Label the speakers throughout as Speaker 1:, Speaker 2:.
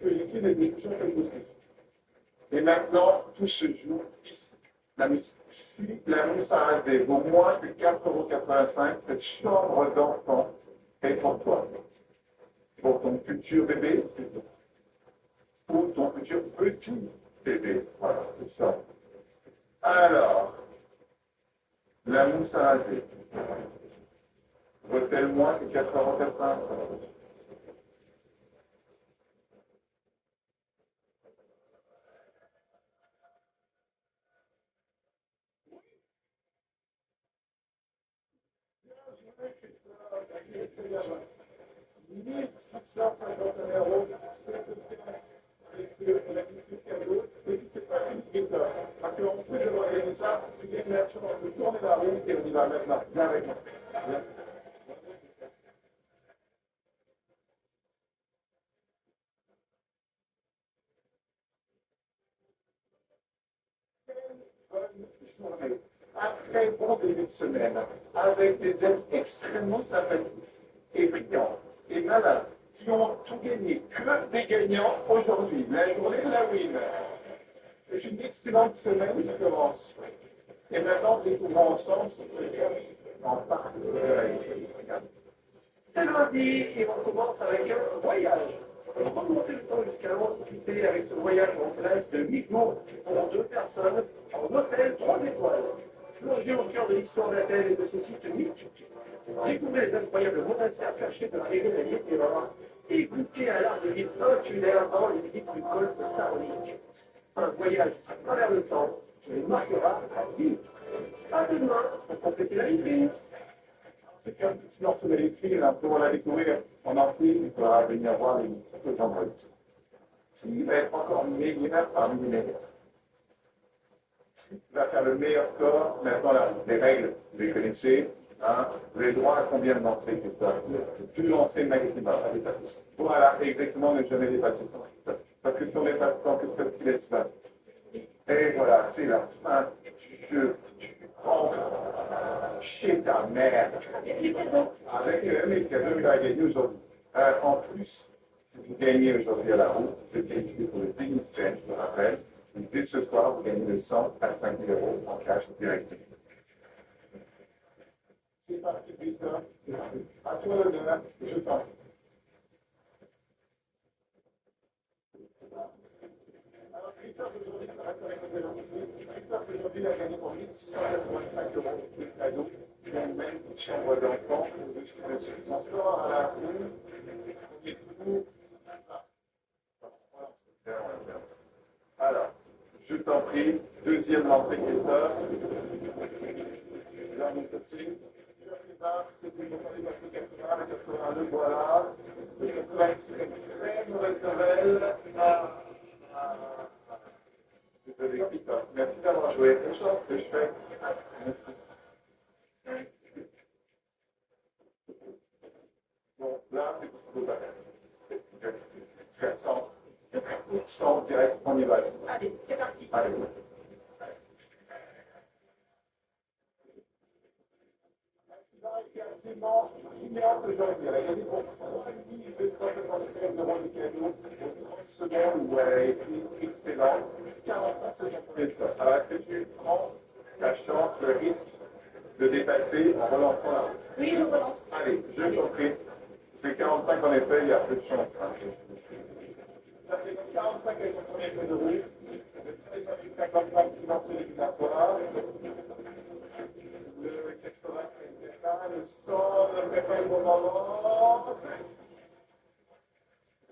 Speaker 1: que l'équipe est toujours quelque chose. Et maintenant, tout se joue ici. Si la mousse a arrêté vaut moins que 4,85 €, cette chambre d'enfant est pour toi. Pour ton futur bébé, ou ton futur petit bébé. Voilà, c'est ça. Alors, la mousse à raser vaut-elle moins que 4,85 €? Parce qu'en plus de organiser ça, c'est bien la chance de tourner la rue et on y va maintenant. Viens avec moi. Bonne journée. Un très bon début de semaine avec des ailes extrêmement sympathiques et brillants et malades qui ont tout gagné. Que des gagnants aujourd'hui. La journée de la win. C'est une excellente semaine qui commence. Et maintenant, découvrons ensemble ce que en partie.
Speaker 2: C'est lundi et on commence avec un voyage. On va remonter le temps jusqu'à l'Antiquité avec ce voyage en classe de 8 jours pour 2 personnes en hôtel 3 étoiles. Plongez au cœur de l'histoire d'Athènes et de ses sites mythiques. Découvrez les incroyables monastères perchés de la rivière de l'Étéora et goûtez à l'art de vie oculaire dans les visites du col Saronique. Un voyage à travers le temps qui les marquera à vie. À demain pour compléter la vitrine.
Speaker 1: C'est qu'un petit morceau de l'électrique, pour la découvrir en entier, il faudra venir voir les photos en brut. Qui va être encore millionnaire par millionnaire? Qui va faire le meilleur score? Maintenant, là, les règles, vous les connaissez. Hein? Vous avez droit à combien de lancers, Christophe? Plus lancer maximum, à dépasser 100. Voilà, exactement, ne jamais dépasser 100. Parce que si on dépasse 100, Christophe, tu laisses pas. Et voilà, c'est la fin du jeu. Tu rentres chez ta mère. Avec les cadeaux qu'il a gagné aujourd'hui. En plus, vous gagnez aujourd'hui à la route, vous gagnez pour le tennis bench, je me rappelle. Et dès ce soir, vous gagnez de 100 à 5 000 € en cash direct. C'est parti, Christophe. À toi l'honneur, je t'en prie. Alors, Christophe, aujourd'hui, ça reste avec le vélocité. Christophe, aujourd'hui, a gagné pour 1685 € de cadeaux. Il a même une chambre d'enfant au-dessus de ce transport à la rue. Alors, je t'en prie, deuxième lancée, Christophe. Là, mon petit. C'est une montée de 80 à 82, voilà. Le 80, c'est une très mauvaise nouvelle. Désolé, Christophe. Merci d'avoir joué. Bonne chance, c'est chouette. Bon, là, c'est pour ce que tu as 100 direct, on y va.
Speaker 3: Allez, c'est parti.
Speaker 1: Allez. Absolument ignorante aujourd'hui. Elle a gagné pour 3275 € de cadeau pour 30 secondes où elle a été excellente. 45 c'est son premier stop. Alors, est-ce que tu prends la chance, le risque de dépasser en relançant la route?
Speaker 3: Oui, je relance.
Speaker 1: Allez, je t'en prie. Les 45, en effet, il y a peu de chance. Ça, c'est 45 avec le premier feu de route. Le 55 silence éliminatoire. Le 80, c'est là. Le 100, ne fait pas le bon moment.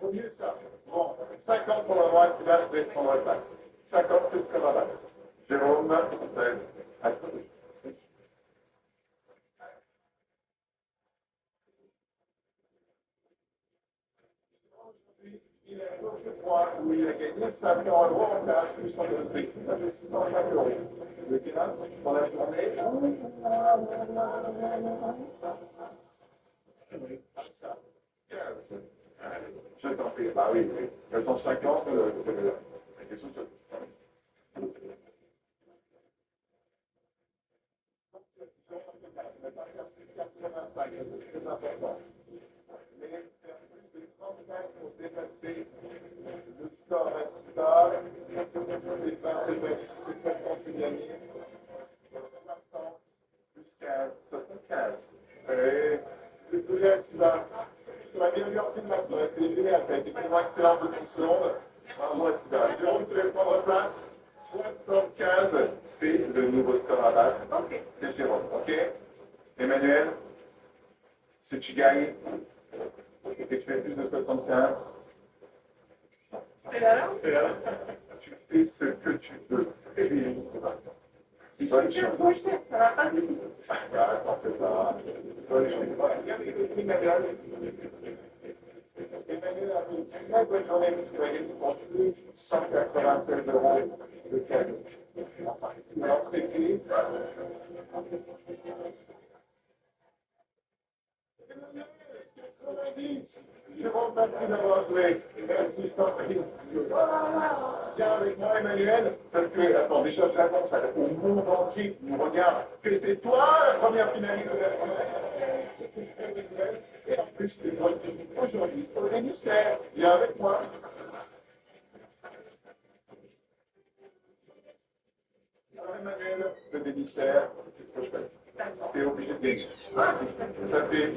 Speaker 1: Vaut mieux ça. Bon, 50 pour le moment, c'est là, je vais prendre le passe. 50, c'est très mal. Jérôme, à toi. Il a d'autres points où il a gagné 5 € en droit en cash, plus son dossier. Ça fait 605 €. Le bilan pour la journée. Ça, 15. Je t'en prie. Bah oui, 250, la question de. C'est très important. Mais faire plus de 35 pour dépasser plus 15, 75. Désolé, Sylvain. Tu m'as bien merci de ma soeur. C'était génial. Ça a été tellement excellent de ton seconde. Bravo, Sylvain. Jérôme, tu laisses prendre place. 75, c'est le nouveau score à battre.
Speaker 2: Ok.
Speaker 1: C'est Jérôme, ok? Emmanuel, si tu gagnes et que tu fais plus de 75,
Speaker 2: Et là,
Speaker 1: tu fais ce que tu veux. Bonne
Speaker 2: c'est
Speaker 1: chance.
Speaker 2: trop cher, ça va pas du tout.
Speaker 1: T'en fais pas. Bonne chance. Emmanuel a fait une très bonne journée parce qu'il a gagné pour plus 196 euros de cadeau. Alors, c'est qui? Jérôme, merci d'avoir joué. Merci, je t'en prie. Viens avec moi, Emmanuel, parce que, attends, déjà, j'annonce au monde entier qui nous regarde que c'est toi la première finaliste de la semaine. C'est une très bonne nouvelle. Et en plus, c'est toi qui joues aujourd'hui au ministère. Viens avec moi. Alors, Emmanuel, le ministère, t'es obligé de gagner.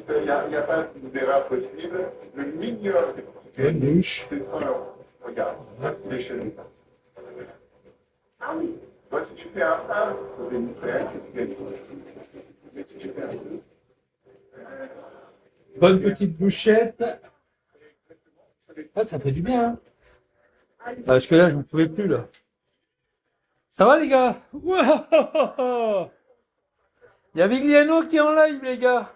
Speaker 1: Il n'y a pas d'erreur possible. Le minimum que tu gagnes, c'est 100 euros. Regarde, voici les chenilles.
Speaker 2: Ah oui.
Speaker 1: Voici, tu fais un 1 au ministère, tu gagnes 100 euros. Mais si tu fais un 2,
Speaker 3: Bonne petite bouchette. Ah, ça fait du bien. Hein. Parce que là, je ne pouvais plus là. Ça va les gars? Wow. Il y a Vigliano qui est en live les gars.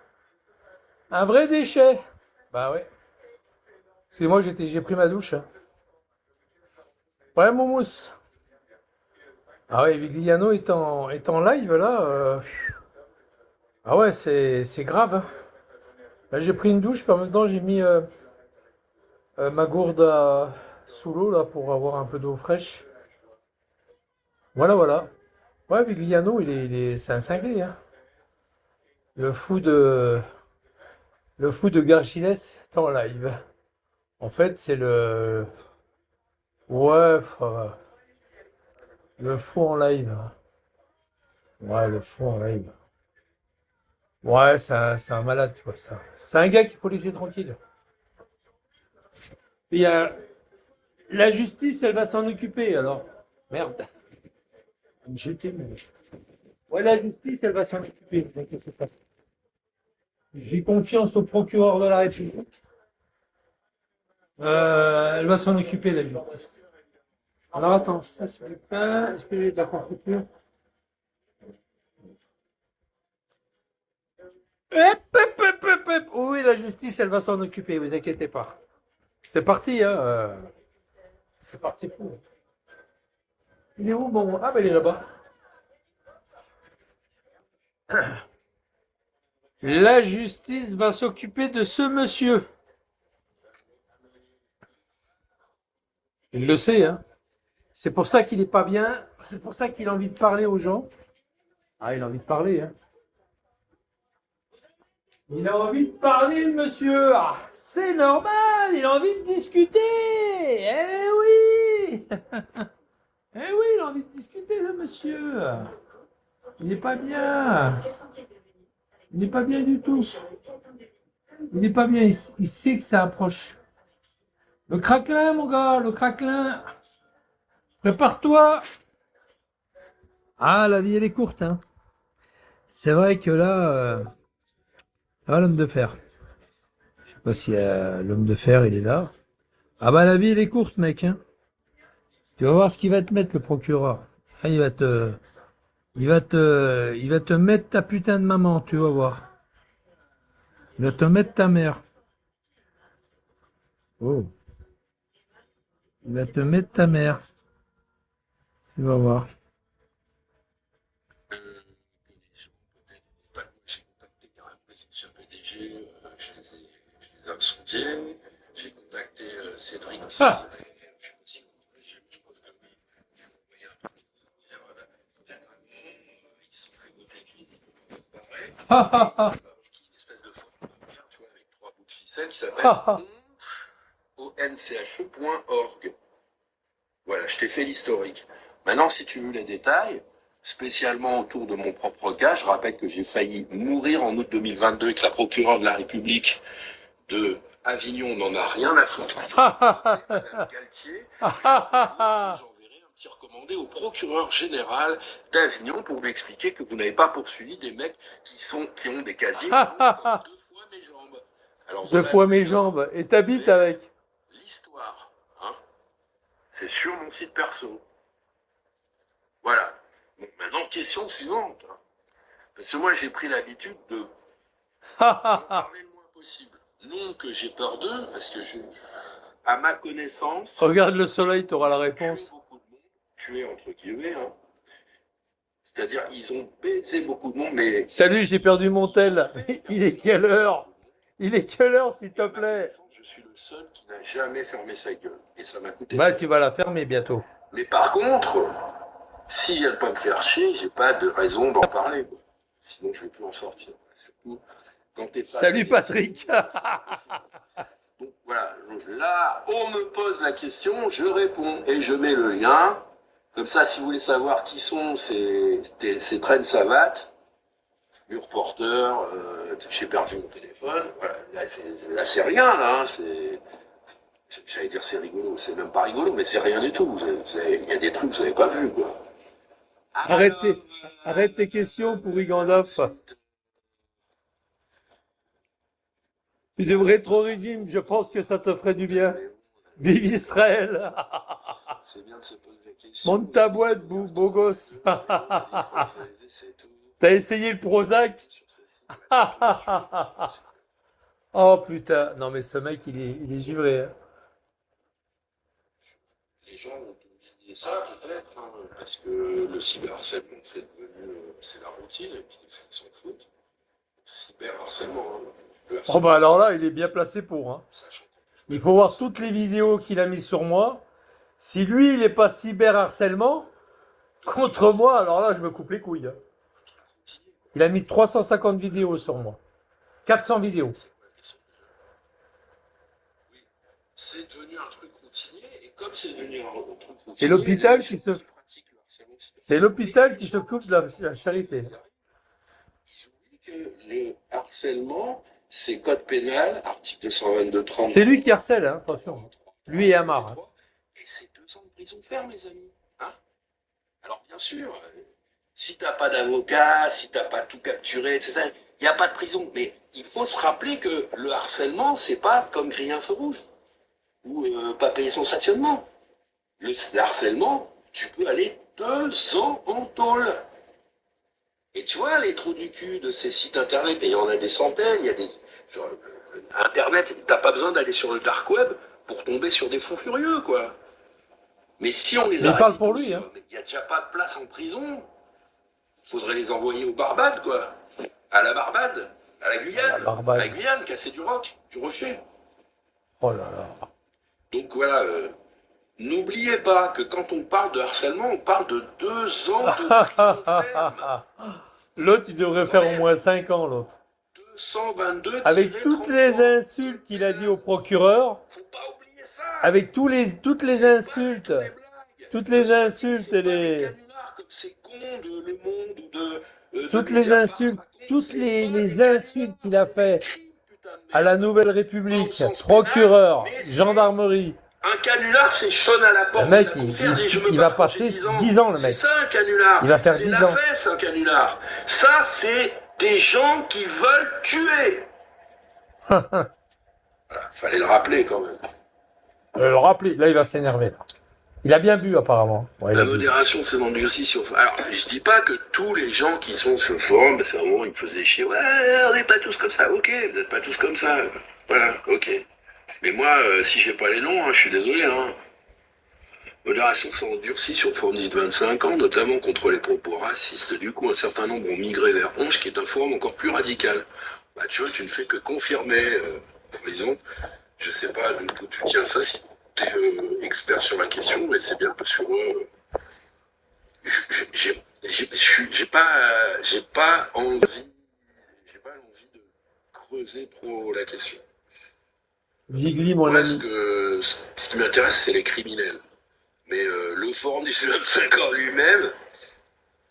Speaker 3: Un vrai déchet. Bah ouais. Excusez-moi, j'ai pris ma douche. Hein. Ouais, mon mousse. Ah ouais, Vigliano est en live là. Ah ouais, c'est grave. Hein. Là, j'ai pris une douche, puis en même temps, j'ai mis ma gourde sous l'eau là pour avoir un peu d'eau fraîche. Voilà, voilà. Ouais, Vigliano, c'est un cinglé. Hein. Le fou de Gargilles est en live. En fait, c'est ouais, le fou en live. Ouais, le fou en live. Ouais, c'est un malade, tu vois ça. C'est un gars qu'il faut laisser tranquille. Il y a la justice, elle va s'en occuper alors. Merde. J'étais. Ouais, la justice, elle va s'en occuper. Ne vous inquiétez pas. J'ai confiance au procureur de la République. Elle va s'en occuper, la justice. Alors attends, ça c'est du pain. Est-ce que j'ai de la confiture? Hop, hop, hop, hop, hop. Oui, la justice, elle va s'en occuper, vous inquiétez pas. C'est parti, hein. C'est parti pour. Il est où, bon? Ah, ben il est là-bas. La justice va s'occuper de ce monsieur. Il le sait, hein. C'est pour ça qu'il n'est pas bien. C'est pour ça qu'il a envie de parler aux gens. Ah, il a envie de parler, hein. Il a envie de parler, le monsieur. Ah, c'est normal, il a envie de discuter. Eh oui. Eh oui, il a envie de discuter, le monsieur. Il n'est pas bien. Il n'est pas bien du tout. Il n'est pas bien, il sait que ça approche. Le craquelin, mon gars, le craquelin. Prépare-toi. Ah, la vie, elle est courte, hein. C'est vrai que là, ah, l'homme de fer. Je sais pas si l'homme de fer, il est là. Ah bah, la vie, elle est courte, mec, hein. Tu vas voir ce qu'il va te mettre, le procureur. Ah, il va te mettre ta putain de maman, tu vas voir. Il va te mettre ta mère. Oh. Il va te mettre ta mère. Tu vas voir.
Speaker 4: J'ai contacté carrément les anciens PDG, je les ai incendiés. J'ai contacté Cédric aussi.
Speaker 3: Ah.
Speaker 4: Je pense que oui. Il y a un peu d'incendiaire, ils se sont fait goûter cuisine. C'est pas vrai.
Speaker 3: Ah, ah, ah.
Speaker 4: Une espèce de fond, tu vois, avec 3 bouts de ficelle qui s'appelle
Speaker 3: Ah, ah.
Speaker 4: onche.org. Voilà, je t'ai fait l'historique. Maintenant, si tu veux les détails, spécialement autour de mon propre cas. Je rappelle que j'ai failli mourir en août 2022 et que la procureure de la République de Avignon n'en a rien à foutre. Madame Galtier, j'enverrai un petit recommandé au procureur général d'Avignon pour lui expliquer que vous n'avez pas poursuivi des mecs qui ont des casiers qui ont comme 2 fois mes jambes. Alors,
Speaker 3: Deux
Speaker 4: voilà
Speaker 3: fois mes jambes. Et t'habites avec.
Speaker 4: l'histoire, hein. C'est sur mon site perso. Voilà. Bon, maintenant, question suivante. Hein. Parce que moi, j'ai pris l'habitude de en parler le moins possible. Non que j'ai peur d'eux, parce que à ma connaissance,
Speaker 3: Regarde le soleil, tu auras la
Speaker 4: ils ont
Speaker 3: réponse.
Speaker 4: tué beaucoup de monde, tué entre guillemets, hein. C'est-à-dire, ils ont baisé beaucoup de monde, mais
Speaker 3: Salut, j'ai perdu mon tel. Il est quelle heure? Il est quelle heure, s'il te
Speaker 4: à ma
Speaker 3: plaît?
Speaker 4: connaissance, je suis le seul qui n'a jamais fermé sa gueule. Et ça m'a coûté
Speaker 3: Bah,
Speaker 4: cher.
Speaker 3: tu vas la fermer bientôt.
Speaker 4: Mais par contre, s'ils viennent pas me faire chier, j'ai pas de raison d'en parler, quoi. Sinon, je vais plus en sortir. Surtout quand t'es face à
Speaker 3: Salut
Speaker 4: des-
Speaker 3: Patrick.
Speaker 4: Donc voilà, là, on me pose la question, je réponds et je mets le lien. Comme ça, si vous voulez savoir qui sont ces traînes savates, mes reporters, j'ai perdu mon téléphone. Voilà, là, c'est rien, là. Hein, j'allais dire c'est rigolo, c'est même pas rigolo, mais c'est rien du tout. Il y a des trucs que vous n'avez pas vus, quoi.
Speaker 3: Arrête tes questions pour Gandalf. Tu devrais être au régime, je pense que ça te ferait du bien. Vive Israël.
Speaker 4: C'est bien de se poser la question.
Speaker 3: Monte ta boîte, beau gosse.
Speaker 4: C'est tout.
Speaker 3: T'as essayé le Prozac?
Speaker 4: Sur ceci,
Speaker 3: Oh putain, non mais ce mec il est givré. Hein.
Speaker 4: les gens ont oublié ça peut-être, hein, parce que le cyberharcèlement c'est la routine et puis les fous s'en foutent. Cyberharcèlement, hein. Le
Speaker 3: Oh
Speaker 4: harcèlement,
Speaker 3: bah alors là, il est bien placé pour. Hein.
Speaker 4: sachant
Speaker 3: Il faut voir toutes les vidéos qu'il a mises sur moi. Si lui il est pas cyberharcèlement contre moi, alors là je me coupe les couilles. Hein. Il a mis 350 vidéos sur moi. 400 vidéos.
Speaker 4: c'est devenu un truc routinier et comme c'est devenu un truc routinier,
Speaker 3: C'est l'hôpital
Speaker 4: les
Speaker 3: qui
Speaker 4: gens
Speaker 3: se-
Speaker 4: pratiquent le harcèlement
Speaker 3: C'est l'hôpital qui s'occupe de la charité.
Speaker 4: Ils oublient que le harcèlement, c'est code pénal, article 222-30.
Speaker 3: C'est lui qui harcèle, hein, attention. Lui et Amar. Hein.
Speaker 4: Et c'est 2 ans de prison ferme, les amis. Hein, alors, bien sûr, si t'as pas d'avocat, si t'as pas tout capturé, etc., il n'y a pas de prison. Mais il faut se rappeler que le harcèlement, c'est pas comme griller un feu rouge ou pas payer son stationnement. Le harcèlement, tu peux aller 2 ans en tôle. Et tu vois, les trous du cul de ces sites internet, et il y en a des centaines, il y a des. Genre, internet, t'as pas besoin d'aller sur le dark web pour tomber sur des fous furieux, quoi. Mais si on les
Speaker 3: Mais il
Speaker 4: arrête
Speaker 3: parle pour
Speaker 4: tous,
Speaker 3: lui, hein.
Speaker 4: il n'y a déjà pas de place en prison. Faudrait les envoyer aux Barbades, quoi. À la Barbade, à la Guyane.
Speaker 3: À la Barbade.
Speaker 4: À la Guyane, casser du roc, du rocher.
Speaker 3: Oh là là.
Speaker 4: Donc voilà, n'oubliez pas que quand on parle de harcèlement, on parle de 2 ans de prison ferme.
Speaker 3: L'autre, il devrait faire au moins 5 ans, l'autre.
Speaker 4: 222
Speaker 3: Avec toutes les insultes qu'il a dit au procureur,
Speaker 4: Faut pas oublier ça.
Speaker 3: avec toutes les
Speaker 4: C'est pas
Speaker 3: insultes,
Speaker 4: que des blagues.
Speaker 3: toutes les
Speaker 4: C'est pas
Speaker 3: insultes
Speaker 4: des
Speaker 3: et les,
Speaker 4: canulars comme ces cons de Le Monde ou de
Speaker 3: toutes les
Speaker 4: Mediapart
Speaker 3: insultes,
Speaker 4: racontent.
Speaker 3: toutes
Speaker 4: C'est
Speaker 3: les,
Speaker 4: pas
Speaker 3: les
Speaker 4: des canulars,
Speaker 3: insultes qu'il a
Speaker 4: c'est
Speaker 3: fait
Speaker 4: des crimes, putain de
Speaker 3: à la
Speaker 4: merde.
Speaker 3: Nouvelle
Speaker 4: Dans le
Speaker 3: République,
Speaker 4: sens
Speaker 3: procureur,
Speaker 4: pénal, mais c'est-
Speaker 3: gendarmerie.
Speaker 4: Un canular, c'est sonne à la porte
Speaker 3: Le mec,
Speaker 4: de la concierge et je me
Speaker 3: il
Speaker 4: bats
Speaker 3: va
Speaker 4: quand
Speaker 3: passer
Speaker 4: j'ai
Speaker 3: 10 ans, le
Speaker 4: C'est
Speaker 3: mec.
Speaker 4: ça un canular.
Speaker 3: Il va faire
Speaker 4: C'est
Speaker 3: 10
Speaker 4: la
Speaker 3: ans.
Speaker 4: fesse, un canular. Ça, c'est des gens qui veulent tuer. Voilà, fallait le rappeler quand même.
Speaker 3: Le rappeler, là, il va s'énerver. Là. Il a bien bu, apparemment. Ouais, il
Speaker 4: La
Speaker 3: a bu.
Speaker 4: modération s'est endurcie sur. Alors, je dis pas que tous les gens qui sont sur le forum, c'est un moment, ils me faisaient chier. Ouais, on n'est pas tous comme ça. Ok, vous n'êtes pas tous comme ça. Voilà, ok. Mais moi, si j'ai pas les noms, hein, je suis désolé. Hein. Modération s'est endurcie sur le forum de 25 ans, notamment contre les propos racistes. Du coup, un certain nombre ont migré vers Onge, qui est un forum encore plus radical. Bah, tu vois, tu ne fais que confirmer, par exemple, je sais pas d'où tu tiens ça, si tu es expert sur la question, mais c'est bien parce que moi, j'ai pas envie de creuser trop la question.
Speaker 3: Vigli, mon
Speaker 4: Moi,
Speaker 3: ami.
Speaker 4: ce qui m'intéresse, c'est les criminels. Mais le forum du 25 ans lui-même,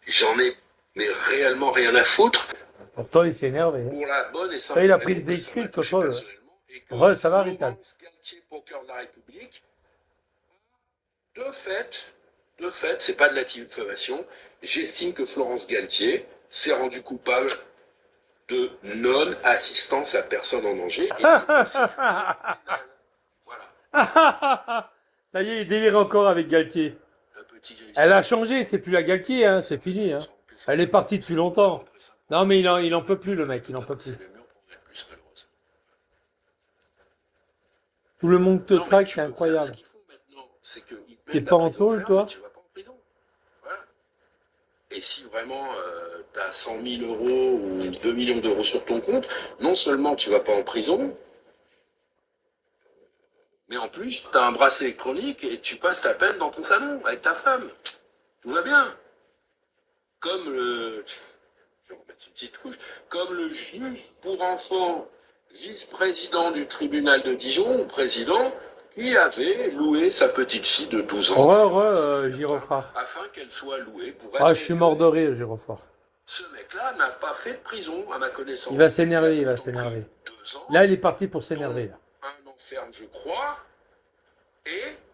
Speaker 4: J'en ai mais réellement rien à foutre
Speaker 3: Pourtant, il s'est énervé. Hein.
Speaker 4: pour la bonne et simple
Speaker 3: Ça, il a pris
Speaker 4: raison
Speaker 3: des
Speaker 4: que ça m'a
Speaker 3: crises
Speaker 4: touché
Speaker 3: contre eux.
Speaker 4: personnellement et que
Speaker 3: Ouais, ça va, Rital.
Speaker 4: Florence Galtier, procureur de la République, de fait, c'est pas de la diffamation. J'estime que Florence Galtier s'est rendue coupable de non-assistance à personne en danger. Et c'est considéré pénal. Voilà.
Speaker 3: Ça y est, il délire encore avec Galtier.
Speaker 4: Le petit Gris.
Speaker 3: Elle a changé, c'est plus la Galtier, hein, c'est fini. Hein. Elle est partie depuis longtemps. Non, mais il en peut plus, le mec, il en peut plus.
Speaker 4: C'est le mur pour mettre plus, malheureusement.
Speaker 3: Tout le monde te
Speaker 4: Non, mais
Speaker 3: traque,
Speaker 4: tu
Speaker 3: c'est
Speaker 4: peux faire
Speaker 3: incroyable.
Speaker 4: ce qu'il faut maintenant, c'est qu'ils te
Speaker 3: T'es
Speaker 4: mettent
Speaker 3: pas
Speaker 4: la
Speaker 3: en
Speaker 4: prison
Speaker 3: tôle,
Speaker 4: ferme,
Speaker 3: toi
Speaker 4: mais tu vas pas en prison. Voilà. Et si vraiment tu as 100 000 euros ou 2 millions d'euros sur ton compte, non seulement tu vas pas en prison, mais en plus tu as un bracelet électronique et tu passes ta peine dans ton salon avec ta femme. Tout va bien. Comme le... Je vais remettre une petite couche. Comme le juge pour enfants, vice-président du tribunal de Dijon, ou président, qui avait loué sa petite fille de 12 ans.
Speaker 3: Girofard.
Speaker 4: Afin qu'elle soit louée pour
Speaker 3: Ah,
Speaker 4: être
Speaker 3: je suis mort de rire, Girofard.
Speaker 4: Ce mec-là n'a pas fait de prison, à ma connaissance.
Speaker 3: Il va s'énerver, il va
Speaker 4: a pourtant
Speaker 3: s'énerver.
Speaker 4: pris 2 ans,
Speaker 3: Là, il est parti pour s'énerver. là.
Speaker 4: un an ferme, je crois, et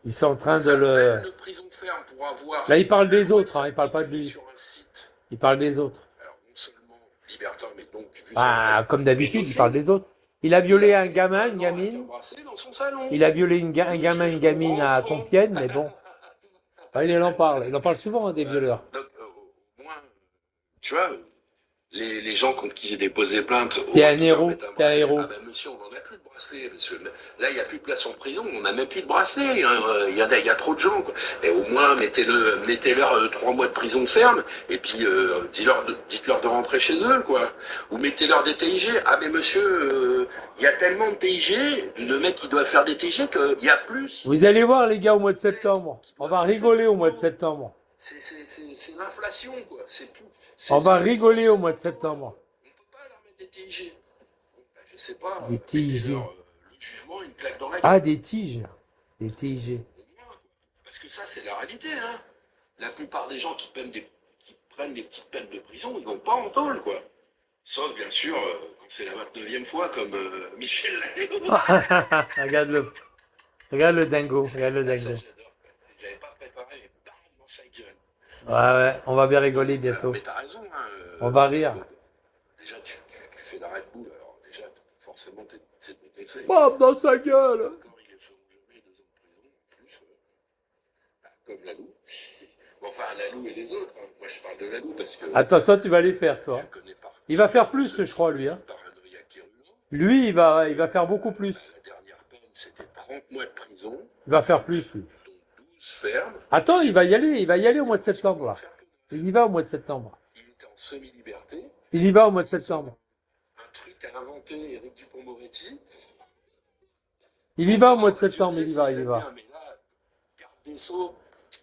Speaker 3: Ils sont en train de
Speaker 4: sa
Speaker 3: le...
Speaker 4: peine de prison ferme pour avoir...
Speaker 3: Là, il parle des
Speaker 4: loué
Speaker 3: autres, hein,
Speaker 4: sa
Speaker 3: il parle pas de
Speaker 4: petite
Speaker 3: lui.
Speaker 4: fille sur un site.
Speaker 3: Il parle des autres.
Speaker 4: Alors, non seulement libertin, mais donc... vu
Speaker 3: Ah,
Speaker 4: son-
Speaker 3: comme d'habitude, il parle des autres. Il a violé un gamin, une
Speaker 4: Un an avec un
Speaker 3: gamine.
Speaker 4: bracelet dans son salon.
Speaker 3: Il a violé un gamin, une gamine à Compiègne, mais bon. Ouais, il en parle. Il en parle souvent, hein, des violeurs.
Speaker 4: Donc, au moins, tu vois, les gens contre qui j'ai déposé plainte...
Speaker 3: T'es un
Speaker 4: qui
Speaker 3: héros,
Speaker 4: leur mettent
Speaker 3: t'es un
Speaker 4: bracelet.
Speaker 3: héros.
Speaker 4: Ah ben monsieur, on n'en a plus de bracelet, monsieur. Là, il n'y a plus de place en prison, on n'a même plus de bracelet. Hein. Il y a trop de gens, quoi. Et au moins, mettez-leur 3 mois de prison ferme, et puis dites-leur de rentrer chez eux, quoi. Ou mettez-leur des TIG. Ah mais monsieur, il y a tellement de TIG, le mec, il doit faire des TIG qu'il y a plus.
Speaker 3: Vous allez voir, les gars, au mois de septembre. On va rigoler au mois de septembre.
Speaker 4: C'est l'inflation, quoi.
Speaker 3: On va rigoler au mois de septembre.
Speaker 4: On peut pas leur mettre des TIG. Bon, ben, je sais pas.
Speaker 3: Des TIG.
Speaker 4: mettez-leur, le jugement, une claque dans la gueule.
Speaker 3: Ah, des tiges. Des TIG.
Speaker 4: Parce que ça, c'est la réalité. Hein. La plupart des gens qui prennent des petites peines de prison, ils vont pas en tôle, quoi. Sauf, bien sûr, quand c'est la 29e fois, comme Michel Laléo.
Speaker 3: Regarde le dingo. Regarde le
Speaker 4: Ça,
Speaker 3: dingo.
Speaker 4: j'adore. J'avais pas préparé, mais bam, dans sa gueule.
Speaker 3: Ouais, on va bien rigoler bientôt.
Speaker 4: Mais t'as raison. Hein,
Speaker 3: On va rire.
Speaker 4: Déjà, tu fais la Red Bull, alors déjà, forcément, t'es détecté.
Speaker 3: Bam, dans sa gueule.
Speaker 4: Encore, il est feront jamais 2 ans de prison, en plus, comme Lalou. Bon, enfin, Lalou et les autres. Hein. Moi, je parle de Lalou parce que
Speaker 3: Attends, toi, tu vas les faire, toi.
Speaker 4: je connais pas.
Speaker 3: Il va faire plus, je crois, lui. Hein.
Speaker 4: Paranoïaque et rulant.
Speaker 3: Lui, il va faire beaucoup plus.
Speaker 4: La dernière peine, c'était 30 mois de prison,
Speaker 3: Il va faire plus, lui.
Speaker 4: dont 12 fermes.
Speaker 3: Attends, il va y aller au mois de septembre, là. Il y va au mois de septembre.
Speaker 4: Il était en semi-liberté.
Speaker 3: Il y va au mois de septembre.
Speaker 4: Un truc à inventer, Éric Dupond-Moretti.
Speaker 3: Il y va au mois de
Speaker 4: Je
Speaker 3: septembre,
Speaker 4: sais
Speaker 3: il y
Speaker 4: si
Speaker 3: va,
Speaker 4: j'aime
Speaker 3: il y va.
Speaker 4: bien, mais là, garde des Sceaux,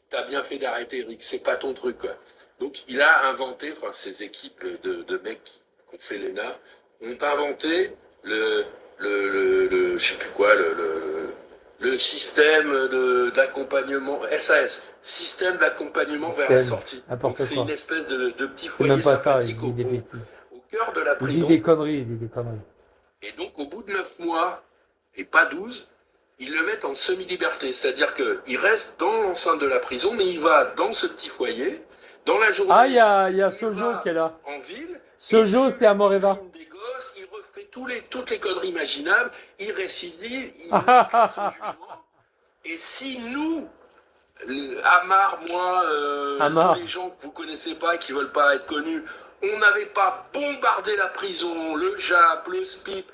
Speaker 4: t'as bien fait d'arrêter, Eric, c'est pas ton truc, quoi. Donc, il a inventé, enfin, ces équipes de mecs qui ont fait l'ENA, ont inventé je sais plus quoi, le système d'accompagnement, SAS, système d'accompagnement vers la
Speaker 3: Système,
Speaker 4: sortie.
Speaker 3: n'importe
Speaker 4: Donc, c'est
Speaker 3: quoi.
Speaker 4: une espèce de petit
Speaker 3: C'est
Speaker 4: foyer
Speaker 3: même pas ça, il
Speaker 4: sympathique
Speaker 3: dit des bêtises.
Speaker 4: au cœur de la
Speaker 3: Il dit
Speaker 4: prison.
Speaker 3: des conneries, il dit des conneries.
Speaker 4: Et donc, au bout de 9 mois, et pas 12, ils le mettent en semi-liberté. C'est-à-dire qu'il reste dans l'enceinte de la prison, mais il va dans ce petit foyer, dans la journée.
Speaker 3: Ah, il y a Sojo qui est là.
Speaker 4: En ville.
Speaker 3: Sojo,
Speaker 4: il
Speaker 3: c'est à Moreva.
Speaker 4: filme des gosses, il refait toutes les conneries imaginables, il récidive, il passe son jugement. Et si nous, Amar, moi,
Speaker 3: Amar.
Speaker 4: tous les gens que vous connaissez pas et qui veulent pas être connus, on n'avait pas bombardé la prison, le JAP, le SPIP,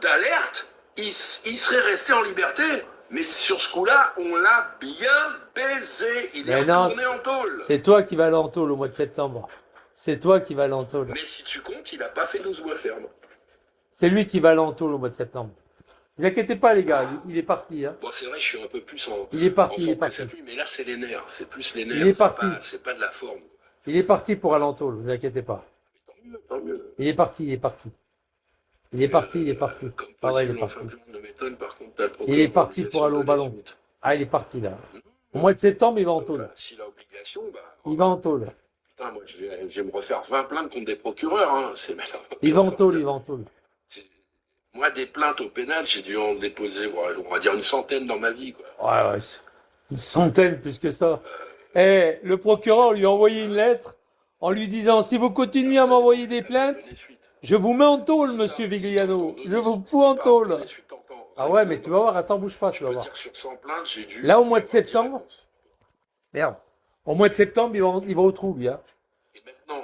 Speaker 4: d'alerte, il serait resté en liberté. Mais sur ce coup-là, on l'a bien baisé. Il est
Speaker 3: Mais non,
Speaker 4: retourné en tôle.
Speaker 3: C'est toi qui vas en tôle au mois de septembre. C'est toi qui vas en tôle.
Speaker 4: Mais si tu comptes, il n'a pas fait 12 mois ferme.
Speaker 3: C'est lui qui va en tôle au mois de septembre. Ne vous inquiétez pas, les gars, il est parti. Hein.
Speaker 4: Bon, c'est vrai, je suis un peu plus en.
Speaker 3: Il est parti, il est
Speaker 4: en
Speaker 3: parti.
Speaker 4: forme que ça, mais là, c'est les nerfs. C'est plus les nerfs.
Speaker 3: Il est
Speaker 4: c'est
Speaker 3: parti.
Speaker 4: C'est pas de la forme.
Speaker 3: Il est parti pour aller en tôle, ne vous inquiétez pas.
Speaker 4: Tant mieux, tant mieux.
Speaker 3: Il est parti, il est parti. Il est parti, il est parti.
Speaker 4: Comme
Speaker 3: Ah ouais, il est
Speaker 4: possible,
Speaker 3: parti.
Speaker 4: enfin, plus on ne m'étonne, par contre, t'as le
Speaker 3: Il est
Speaker 4: procureur
Speaker 3: parti pour
Speaker 4: d'obligation
Speaker 3: aller au
Speaker 4: de
Speaker 3: ballon.
Speaker 4: limite.
Speaker 3: Ah, il est parti là. Au mois de septembre, il va en tôle.
Speaker 4: Enfin, s'il a obligation, bah.
Speaker 3: Il va en tôle.
Speaker 4: Putain, moi, je vais me refaire 20 plaintes contre des procureurs. Hein.
Speaker 3: Il va en tôle, il va en tôle.
Speaker 4: Moi, des plaintes au pénal, j'ai dû en déposer, on va dire une centaine dans ma vie. Quoi.
Speaker 3: Ouais, une centaine plus que ça. Eh, le procureur lui a envoyé une lettre en lui disant si vous continuez à m'envoyer des plaintes, je vous mets en tôle, monsieur Vigliano. Je vous fous en tôle. Ah ouais, mais tu vas voir, attends, bouge pas, tu vas voir. Là, au mois de septembre, merde, au mois de septembre, il va au trou, lui. Hein.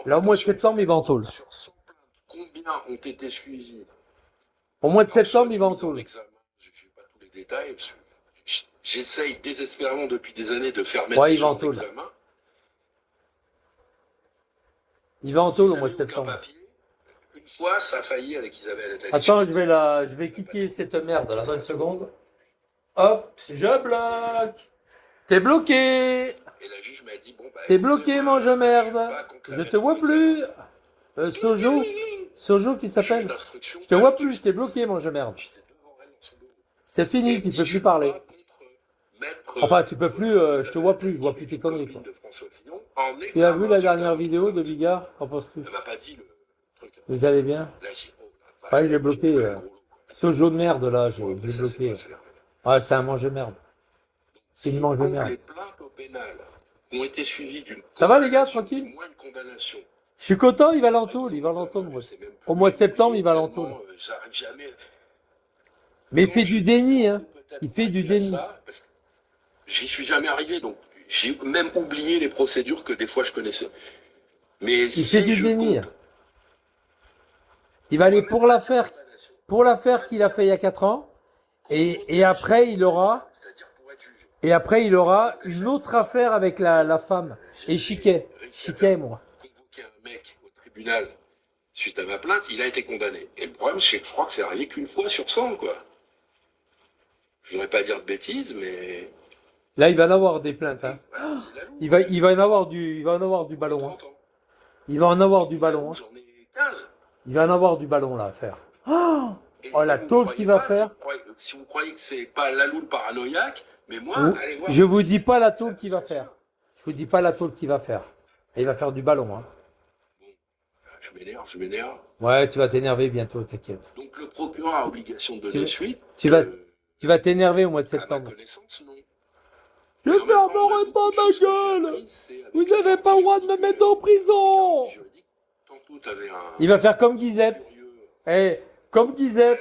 Speaker 3: Là, au mois de septembre, il va en tôle.
Speaker 4: Sur 100 plaintes, combien ont été suivies?
Speaker 3: Au mois de septembre, il va en tôle.
Speaker 4: Je ne sais pas tous les détails. J'essaye désespérément depuis des années de faire mettre
Speaker 3: Ouais,
Speaker 4: des
Speaker 3: il va en
Speaker 4: gens en
Speaker 3: tôle.
Speaker 4: examen.
Speaker 3: Il va en tôle au mois de
Speaker 4: Aucun
Speaker 3: septembre.
Speaker 4: papier. Une fois, ça a failli avec Isabelle.
Speaker 3: Attends, je vais kicker cette merde là, dans une seconde. Hop, je bloque. T'es bloqué.
Speaker 4: Et la juge m'a dit, bon, bah,
Speaker 3: T'es
Speaker 4: écoutez,
Speaker 3: bloqué,
Speaker 4: moi,
Speaker 3: mange
Speaker 4: je
Speaker 3: merde.
Speaker 4: suis pas contre la
Speaker 3: Je te
Speaker 4: mettre
Speaker 3: vois
Speaker 4: en
Speaker 3: plus.
Speaker 4: examen.
Speaker 3: Sojo qui s'appelle. Je te vois plus, t'es bloqué, mange merde.
Speaker 4: J'étais devant elle dans son bureau.
Speaker 3: C'est fini,
Speaker 4: Elle
Speaker 3: tu
Speaker 4: dit,
Speaker 3: peux
Speaker 4: je
Speaker 3: plus
Speaker 4: suis
Speaker 3: parler.
Speaker 4: pas contre mettre,
Speaker 3: Enfin, tu peux plus, je te vois plus, je vois plus tes conneries, quoi.
Speaker 4: de François Fillon en
Speaker 3: Tu as
Speaker 4: examen
Speaker 3: vu la
Speaker 4: sur
Speaker 3: dernière vidéo de Bigard? Qu'en penses-tu?
Speaker 4: Elle m'a pas dit le truc.
Speaker 3: Vous allez bien?
Speaker 4: Là, j'ai dit, oh, la vache,
Speaker 3: Ouais, il est bloqué.
Speaker 4: j'ai pris le gros lot, quoi.
Speaker 3: Sojo de merde là,
Speaker 4: Ouais, bah,
Speaker 3: j'ai
Speaker 4: ça, c'est
Speaker 3: bloqué.
Speaker 4: pas faire.
Speaker 3: Ouais, c'est un mange-merde. C'est une
Speaker 4: Donc,
Speaker 3: mange-merde.
Speaker 4: les plaintes au pénal ont été suivies d'une
Speaker 3: Ça va, les gars,
Speaker 4: condamnation,
Speaker 3: tranquille?
Speaker 4: du moins une condamnation.
Speaker 3: Je suis content, il va l'entôle, il va l'entôle. Moi.
Speaker 4: Je sais même plus
Speaker 3: Au mois de septembre, il va
Speaker 4: tellement,
Speaker 3: l'entôle.
Speaker 4: J'arrive jamais.
Speaker 3: Mais il
Speaker 4: Quand
Speaker 3: fait
Speaker 4: je
Speaker 3: du
Speaker 4: suis
Speaker 3: déni,
Speaker 4: censé
Speaker 3: hein.
Speaker 4: peut-être
Speaker 3: Il fait du
Speaker 4: arriver à
Speaker 3: déni.
Speaker 4: ça, parce que j'y suis jamais arrivé, donc j'ai même oublié les procédures que des fois je connaissais. Mais
Speaker 3: Il fait du déni. Il va aller pour l'affaire qu'il a fait il y a 4 ans. Et après, il aura une autre affaire avec la femme. Et Chiquet, moi.
Speaker 4: Convoqué un mec au tribunal suite à ma plainte, il a été condamné. Et le problème, c'est que je crois que c'est arrivé qu'une fois sur 100, quoi. Je voudrais pas dire de bêtises, mais
Speaker 3: Là, il va en avoir des plaintes. Hein.
Speaker 4: voilà, c'est la loupe.
Speaker 3: Il va en avoir du ballon. Hein.
Speaker 4: 30 ans.
Speaker 3: Il va en avoir du ballon. Hein.
Speaker 4: J'en ai 15.
Speaker 3: Il va en avoir du ballon là à faire.
Speaker 4: Et
Speaker 3: Oh, la
Speaker 4: si vous
Speaker 3: tôle
Speaker 4: croyez
Speaker 3: qu'il va
Speaker 4: pas,
Speaker 3: faire.
Speaker 4: Si vous croyez que c'est pas Lalou le paranoïaque, mais moi, allez voir.
Speaker 3: Je vous dis pas la tôle qu'il va faire. Je vous dis pas la tôle qu'il va faire. Il va faire du ballon. Hein.
Speaker 4: Je m'énerve.
Speaker 3: Ouais, tu vas t'énerver bientôt, t'inquiète.
Speaker 4: Donc le procureur a obligation de donner suite.
Speaker 3: Tu vas t'énerver au mois de
Speaker 4: À ma
Speaker 3: septembre.
Speaker 4: connaissance, non.
Speaker 3: Je fermerai pas ma gueule. Vous n'avez pas le droit de me mettre en prison.
Speaker 4: Tantôt, t'avais un
Speaker 3: Il va faire comme Guizep.
Speaker 4: vieux,
Speaker 3: Comme Guizep.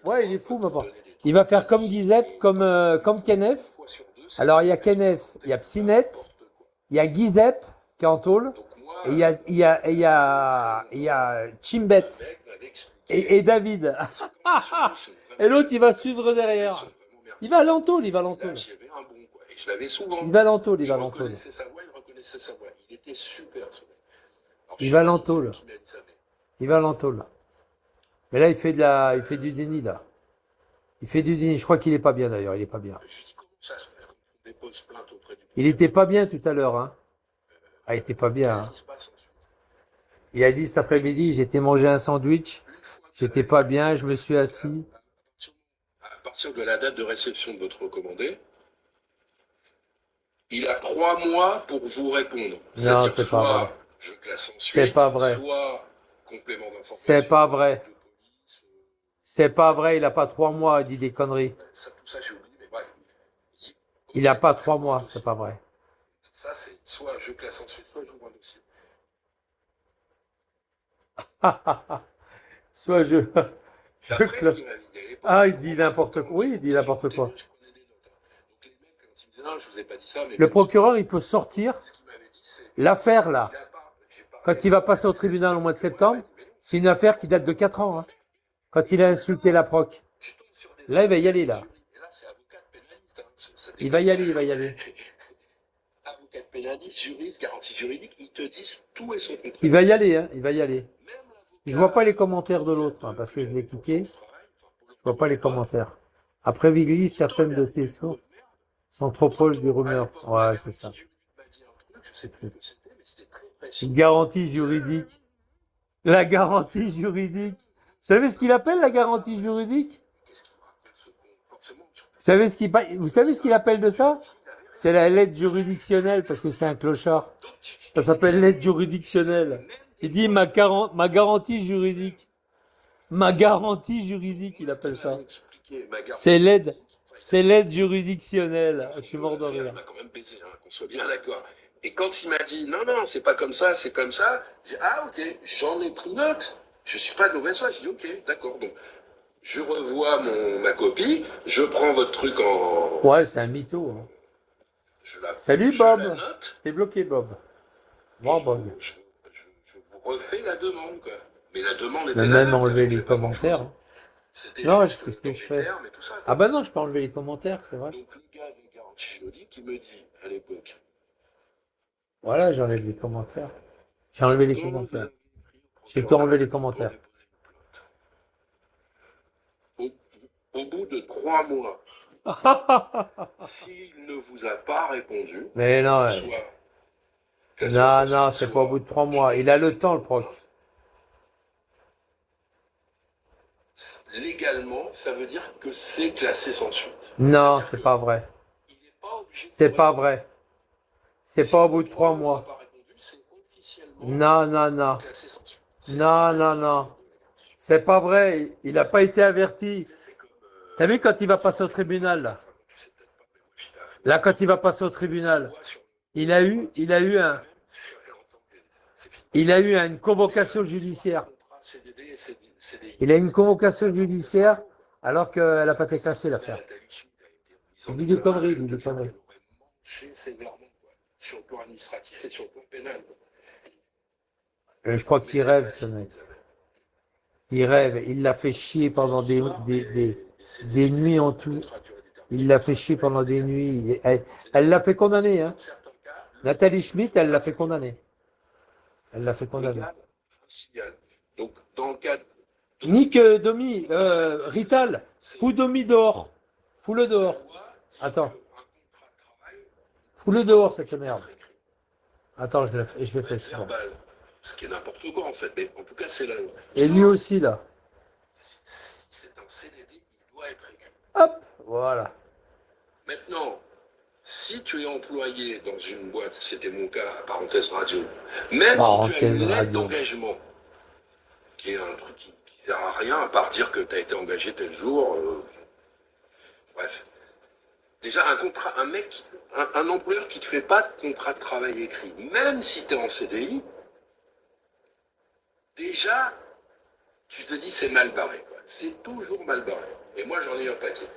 Speaker 3: Ouais, il est fou, ma part. Il va faire comme Guizep, comme Kenneth.
Speaker 4: fois sur deux, c'est
Speaker 3: Alors, il y a Kenneth, il y a Psynet, il y a Guizep qui est en tôle,
Speaker 4: donc moi,
Speaker 3: et il y a Chimbet
Speaker 4: mec m'avait expliqué
Speaker 3: et David.
Speaker 4: c'est vraiment
Speaker 3: Et l'autre, il va suivre derrière.
Speaker 4: ils sont vraiment merdiques.
Speaker 3: Il va à l'entôle, il va à
Speaker 4: Là,
Speaker 3: l'entôle.
Speaker 4: j'avais un bon, quoi. Et je l'avais souvent.
Speaker 3: Il va à l'entôle, il
Speaker 4: Je
Speaker 3: va à l'entôle.
Speaker 4: reconnaissais sa voix, il reconnaissait sa voix. Il était super, ce mec. Alors,
Speaker 3: Il
Speaker 4: je
Speaker 3: va
Speaker 4: sais pas
Speaker 3: à
Speaker 4: si
Speaker 3: l'entôle.
Speaker 4: c'est lui qui m'a dit ça, mais
Speaker 3: Il va à l'entôle. Mais là, il fait du déni, là. Il fait du déni. Je crois qu'il est pas bien, d'ailleurs. Il est pas bien.
Speaker 4: je lui dis comment ça se passe quand on dépose plainte auprès du
Speaker 3: Il était pas bien tout à l'heure, hein. Ah, il était pas bien,
Speaker 4: Qu'est-ce
Speaker 3: hein.
Speaker 4: qui se passe ensuite?
Speaker 3: Il a dit cet après-midi, j'étais mangé un sandwich.
Speaker 4: Une fois que
Speaker 3: J'étais pas bien, je me suis assis.
Speaker 4: à partir de la date de réception de votre recommandé, il a 3 mois pour vous répondre. C'est-à-dire
Speaker 3: c'est pas
Speaker 4: soit
Speaker 3: vrai.
Speaker 4: je classe ensuite,
Speaker 3: C'est pas vrai.
Speaker 4: soit complément d'information.
Speaker 3: C'est pas vrai.
Speaker 4: de police,
Speaker 3: C'est pas vrai, il a pas 3 mois, il dit des conneries.
Speaker 4: ça, tout ça, j'ai oublié, mais bref. dit,
Speaker 3: Il a
Speaker 4: ok,
Speaker 3: pas
Speaker 4: je
Speaker 3: 3
Speaker 4: vous
Speaker 3: mois,
Speaker 4: un
Speaker 3: c'est
Speaker 4: dossier.
Speaker 3: pas vrai.
Speaker 4: Ça, c'est soit je classe ensuite, soit j'ouvre un dossier.
Speaker 3: Soit je
Speaker 4: D'après,
Speaker 3: classe.
Speaker 4: il m'a dit, à l'époque,
Speaker 3: Ah, il dit n'importe quoi. Oui, il dit n'importe quoi.
Speaker 4: Je prenais des notes, hein. Donc les mecs, quand ils me disaient non, je vous ai pas dit ça, mais
Speaker 3: Le procureur, il peut sortir
Speaker 4: ce qu'il m'avait dit, c'est
Speaker 3: l'affaire là.
Speaker 4: il a pas- j'ai pas-
Speaker 3: Quand il va passer au tribunal au mois de septembre, c'est une affaire qui date de 4 ans. Hein. Quand il a insulté la proc.
Speaker 4: Tu tombes sur des
Speaker 3: Là, il va y aller, là.
Speaker 4: Et là, c'est avocat de pénaliste, hein. Ça
Speaker 3: Il va y aller, il va y aller.
Speaker 4: Avocat de pénaliste, juriste, garantie juridique, ils te disent tout et son contraire.
Speaker 3: Il va y aller, hein. Il va y aller.
Speaker 4: Même l'avocat-
Speaker 3: Je vois pas les commentaires de l'autre, hein, parce que je l'ai cliqué. Je vois pas les commentaires. Après Vigli, certaines de tes sources sont trop proches du rumeur. Ouais, c'est ça.
Speaker 4: Je sais plus ce que c'était, mais c'était très précis.
Speaker 3: Une garantie juridique. La garantie juridique. Vous savez ce qu'il appelle la garantie juridique?
Speaker 4: Qu'est-ce qu'il me rappelle ce con? Forcément, tu
Speaker 3: Vous savez ce qu'il appelle de ça? C'est la lettre juridictionnelle, parce que c'est un clochard.
Speaker 4: donc, tu
Speaker 3: Ça s'appelle l'aide juridictionnelle. Il dit ma garantie juridique. Ma garantie juridique, il appelle ça. C'est l'aide juridictionnelle. Je suis mort de
Speaker 4: Il
Speaker 3: rire.
Speaker 4: m'a quand même baisé, hein, qu'on soit bien d'accord. Et quand il m'a dit non, non, c'est pas comme ça, c'est comme ça, j'ai dit ah ok, j'en ai pris note. Je suis pas de mauvaise foi. J'ai dit ok, d'accord. Donc je revois ma copie, je prends votre truc en.
Speaker 3: Ouais, c'est un mytho. Hein. Salut
Speaker 4: je
Speaker 3: Bob.
Speaker 4: la note,
Speaker 3: T'es bloqué Bob. Bon Bob.
Speaker 4: je vous refais la demande, quoi. Mais la demande
Speaker 3: Je
Speaker 4: était
Speaker 3: peux
Speaker 4: là,
Speaker 3: même
Speaker 4: ça
Speaker 3: enlever
Speaker 4: changeait
Speaker 3: les
Speaker 4: pas
Speaker 3: commentaires.
Speaker 4: grand-chose.
Speaker 3: Hein.
Speaker 4: C'était
Speaker 3: Non,
Speaker 4: juste
Speaker 3: qu'est-ce que
Speaker 4: dans
Speaker 3: je
Speaker 4: les
Speaker 3: fais?
Speaker 4: termes et tout ça, quoi.
Speaker 3: Ah bah non, je peux enlever les commentaires, c'est vrai.
Speaker 4: Donc le gars de Garantie Juridique qui me dit à l'époque.
Speaker 3: Voilà, j'enlève les commentaires. J'ai enlevé les
Speaker 4: Non,
Speaker 3: commentaires.
Speaker 4: vous
Speaker 3: J'ai
Speaker 4: avez
Speaker 3: tout enlevé les
Speaker 4: pour
Speaker 3: commentaires.
Speaker 4: déposer une plainte. Au bout de 3 mois, s'il ne vous a pas répondu,
Speaker 3: Mais non,
Speaker 4: soit
Speaker 3: non, non, c'est pas au bout de 3 mois. Il a le temps, le proc.
Speaker 4: Légalement, ça veut dire que c'est classé sans suite.
Speaker 3: Non,
Speaker 4: C'est-à-dire
Speaker 3: c'est
Speaker 4: que
Speaker 3: pas vrai.
Speaker 4: il n'est pas obligé de
Speaker 3: C'est
Speaker 4: vous
Speaker 3: pas
Speaker 4: répondre.
Speaker 3: vrai. C'est
Speaker 4: Si
Speaker 3: pas au bout de
Speaker 4: le
Speaker 3: 3
Speaker 4: droit ne vous a
Speaker 3: mois.
Speaker 4: pas répondu, c'est officiellement
Speaker 3: Non, non, non.
Speaker 4: classé sans suite. C'est
Speaker 3: Non,
Speaker 4: ce
Speaker 3: non, non. C'est pas vrai. Il n'a pas été averti.
Speaker 4: c'est comme,
Speaker 3: T'as vu quand il va passer au tribunal, là?
Speaker 4: tu sais peut-être pas, mais moi, j'étais à fond.
Speaker 3: Là, quand il va passer au tribunal, il a eu une convocation judiciaire. Il a une convocation judiciaire alors qu'elle n'a pas été classée, l'affaire. Il dit des conneries, il dit des conneries.
Speaker 4: Sévèrement, quoi. Sur le plan administratif et sur le plan pénal. Quoi.
Speaker 3: Je crois qu'il rêve, ce mec. Il rêve. Il l'a fait chier pendant des nuits en tout. Il l'a fait chier pendant des nuits. Elle l'a fait condamner. Hein. Nathalie Schmitt, elle l'a fait condamner. Elle l'a fait condamner.
Speaker 4: Un signal. Donc, dans le cadre.
Speaker 3: Nick Domi, Rital, fous Domi dehors. Fous-le dehors. Attends. Fous-le dehors, cette merde. Attends, je le fais ça.
Speaker 4: Ce qui est n'importe quoi, en fait. Mais en tout cas, c'est la loi.
Speaker 3: Et lui aussi, là.
Speaker 4: C'est un CDD, il doit être écrit.
Speaker 3: Hop, voilà.
Speaker 4: Maintenant, si tu es employé dans une boîte, c'était mon cas, parenthèse radio, même si tu as une lettre d'engagement, qui est un truc qui sert à rien, à part dire que tu as été engagé tel jour, bref. Déjà, un employeur qui ne te fait pas de contrat de travail écrit, même si tu es en CDI, déjà, tu te dis c'est mal barré, quoi. C'est toujours mal barré. Et moi, j'en ai un paquet.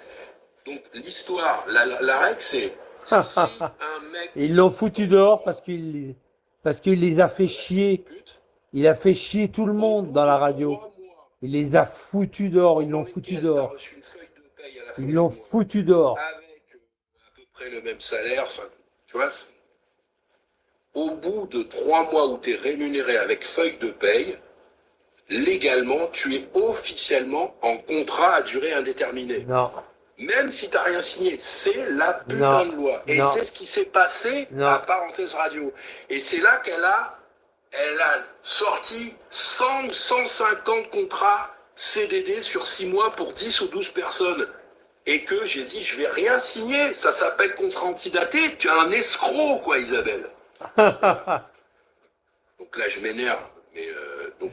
Speaker 4: Donc, l'histoire, la règle, c'est si un mec...
Speaker 3: Ils l'ont foutu dehors parce qu'il les a fait chier. Il a fait chier tout le monde dans la radio. Il les a foutus dehors, ils l'ont foutu dehors. Ils l'ont foutu dehors.
Speaker 4: Avec à peu près le même salaire, enfin, tu vois. Au bout de 3 mois où tu es rémunéré avec feuille de paye, légalement, tu es officiellement en contrat à durée indéterminée.
Speaker 3: Non.
Speaker 4: Même si tu n'as rien signé, c'est la putain de loi. Et c'est ce qui s'est passé à parenthèse radio. Et c'est là qu'elle a sorti 100 ou 150 contrats CDD sur 6 mois pour 10 ou 12 personnes. Et que j'ai dit, je vais rien signer. Ça s'appelle contrat antidaté. Tu es un escroc, quoi, Isabelle. Voilà. Donc là, je m'énerve. Mais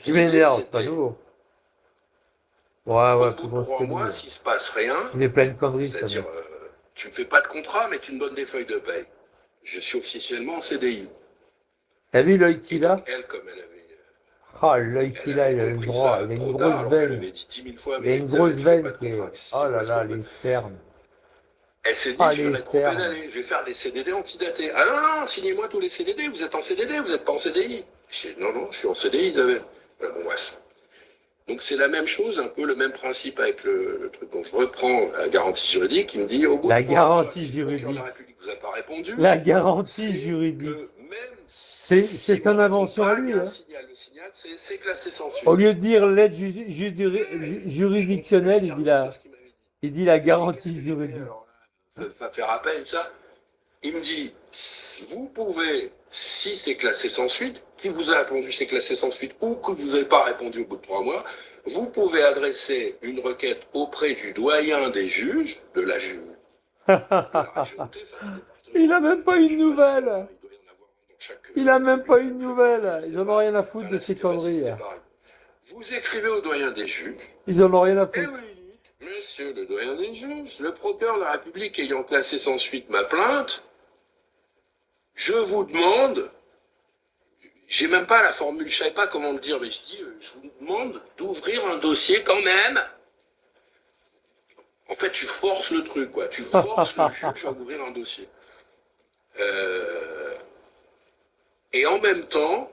Speaker 3: Je m'énerve, pas nouveau. Ouais,
Speaker 4: au bout de 3 mois, s'il ne se passe rien,
Speaker 3: il est plein de conneries,
Speaker 4: c'est-à-dire, tu ne me fais pas de contrat, mais tu me donnes des feuilles de paye. Je suis officiellement en CDI.
Speaker 3: T'as vu l'œil qu'il a?
Speaker 4: Elle, comme elle avait...
Speaker 3: Ah, l'œil qu'il a, il a le droit. Il a une grosse veine. Il a une grosse veine qui est... Oh là là, les cernes.
Speaker 4: Elle s'est dit, je vais trop pédaler, je vais faire des CDD antidatés. Ah non, non, signez-moi tous les CDD, vous êtes en CDD, vous n'êtes pas en CDI. J'ai dit, non, non, je suis en CDI, Isabelle. Voilà, bon, bref. Donc c'est la même chose, un peu le même principe avec le truc. Donc je reprends la garantie juridique qui me dit, au bout de 3 mois, si le procureur de la République vous a pas répondu,
Speaker 3: la garantie juridique. C'est son invention à lui. Hein.
Speaker 4: Le signal, c'est classé sans suite.
Speaker 3: Au lieu de dire l'aide juridictionnelle, il dit la garantie juridique.
Speaker 4: Va faire appel, ça. Il me dit, vous pouvez, si c'est classé sans suite, qui vous a répondu c'est classé sans suite, ou que vous n'avez pas répondu au bout de 3 mois, vous pouvez adresser une requête auprès du doyen des juges, de la juge.
Speaker 3: Il n'a même pas une nouvelle. Il a même pas une nouvelle. Ils en ont rien à foutre de ces conneries.
Speaker 4: Vous écrivez au doyen des juges.
Speaker 3: Ils en ont rien à
Speaker 4: Eh
Speaker 3: foutre.
Speaker 4: oui, monsieur le doyen des juges, le procureur de la République ayant classé sans suite ma plainte, je vous demande, j'ai même pas la formule, je savais pas comment le dire, mais je dis, je vous demande d'ouvrir un dossier quand même. En fait, tu forces le truc, quoi. Tu forces le juge à ouvrir un dossier. Et en même temps,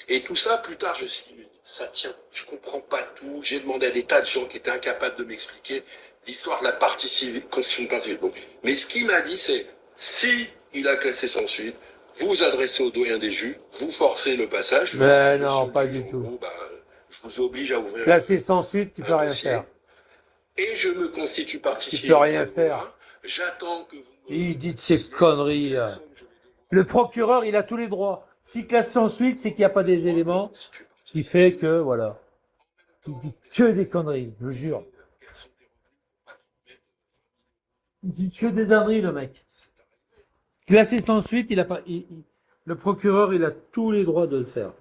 Speaker 4: et tout ça, plus tard, je me suis dit, ça tient, je comprends pas tout. J'ai demandé à des tas de gens qui étaient incapables de m'expliquer l'histoire de la partie civile, constitution civile. Bon. Mais ce qu'il m'a dit, c'est, si il a classé sans suite, vous adressez au doyen des juges, vous forcez le passage.
Speaker 3: Mais
Speaker 4: Monsieur
Speaker 3: non,
Speaker 4: le
Speaker 3: pas
Speaker 4: juge,
Speaker 3: du
Speaker 4: en
Speaker 3: tout.
Speaker 4: gros, je vous oblige à ouvrir
Speaker 3: Classé sans suite, tu peux
Speaker 4: un
Speaker 3: rien
Speaker 4: dossier.
Speaker 3: faire.
Speaker 4: Et je me constitue partie
Speaker 3: Tu
Speaker 4: civile.
Speaker 3: peux rien faire.
Speaker 4: J'attends que vous me...
Speaker 3: Il dit de ces conneries. Le procureur, il a tous les droits. S'il classe sans suite, c'est qu'il n'y a pas des éléments qui fait que, voilà. Il dit que des conneries, je jure. Il dit que des âneries, le mec. Classé sans suite, il a pas. Le procureur, il a tous les droits de le faire.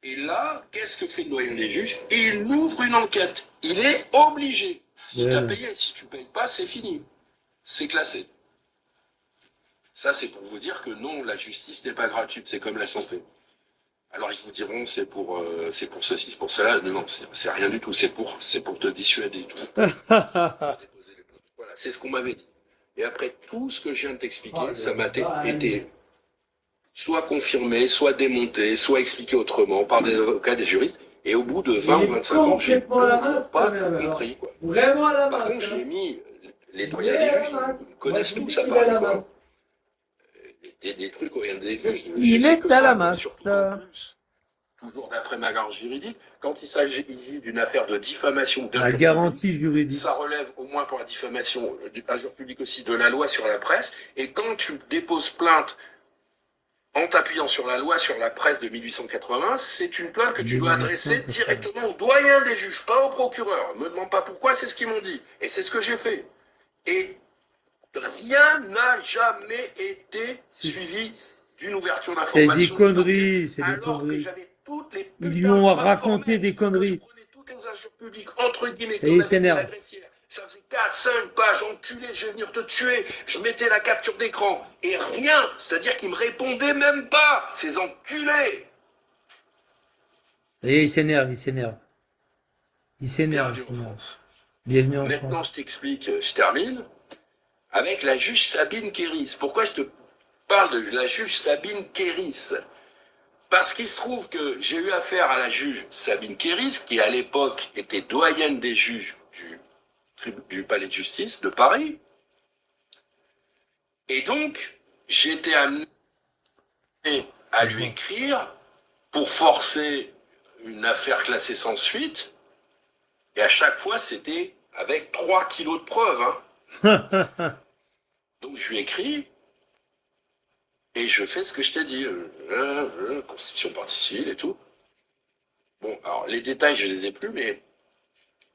Speaker 4: Et là, qu'est-ce que fait le doyen des juges? Il ouvre une enquête. Il est obligé. Si tu as payé, si tu payes pas, c'est fini. C'est classé. Ça, c'est pour vous dire que non, la justice n'est pas gratuite, c'est comme la santé. Alors ils vous diront c'est pour ceci, c'est pour cela. Non, c'est rien du tout. C'est pour te dissuader. Tout ça. Voilà, c'est ce qu'on m'avait dit. Et après tout ce que je viens de t'expliquer, ça m'a été soit confirmé, soit démonté, soit expliqué autrement par des avocats, des juristes. Et au bout de 20 ou 25 ans, j'ai toujours pas tout compris. Quoi.
Speaker 3: Vraiment à la
Speaker 4: Par
Speaker 3: masse.
Speaker 4: contre, je l'ai mis, les doyens des juges, ils connaissent tout, ça paraît. Quoi. Des trucs, il y a des juges.
Speaker 3: Il est à la masse.
Speaker 4: Surtout en plus, toujours d'après ma garantie juridique, quand il s'agit d'une affaire de diffamation
Speaker 3: La garantie juridique.
Speaker 4: ça relève au moins pour la diffamation du injure public aussi de la loi sur la presse. Et quand tu déposes plainte en t'appuyant sur la loi sur la presse de 1880, c'est une plainte que tu dois adresser directement au doyen des juges, pas au procureur. Ne me demande pas pourquoi, c'est ce qu'ils m'ont dit. Et c'est ce que j'ai fait. Et rien n'a jamais été suivi d'une ouverture
Speaker 3: C'est
Speaker 4: d'information.
Speaker 3: des conneries, c'est des
Speaker 4: Alors que
Speaker 3: conneries.
Speaker 4: j'avais toutes les
Speaker 3: Ils lui ont raconté des conneries.
Speaker 4: Je prenais toutes les injures publiques, entre guillemets,
Speaker 3: Et
Speaker 4: comme
Speaker 3: il
Speaker 4: l'avait dit
Speaker 3: s'énerve.
Speaker 4: la greffière. Ça faisait 4, 5 pages, enculé, je vais venir te tuer. Je mettais la capture d'écran. Et rien. C'est-à-dire qu'ils me répondaient même pas, ces enculés.
Speaker 3: Et il s'énerve, il s'énerve. Il s'énerve.
Speaker 4: Bienvenue en France.
Speaker 3: Bienvenue en
Speaker 4: Maintenant,
Speaker 3: France.
Speaker 4: je t'explique, je termine, avec la juge Sabine Kéris. Pourquoi je te parle de la juge Sabine Kéris? Parce qu'il se trouve que j'ai eu affaire à la juge Sabine Kéris, qui à l'époque était doyenne des juges du palais de justice de Paris. Et donc, j'étais amené à lui écrire pour forcer une affaire classée sans suite. Et à chaque fois, c'était avec 3 kilos de preuves. Hein. Donc, je lui écris et je fais ce que je t'ai dit. Constitution de partie civile et tout. Bon, alors, les détails, je les ai plus, mais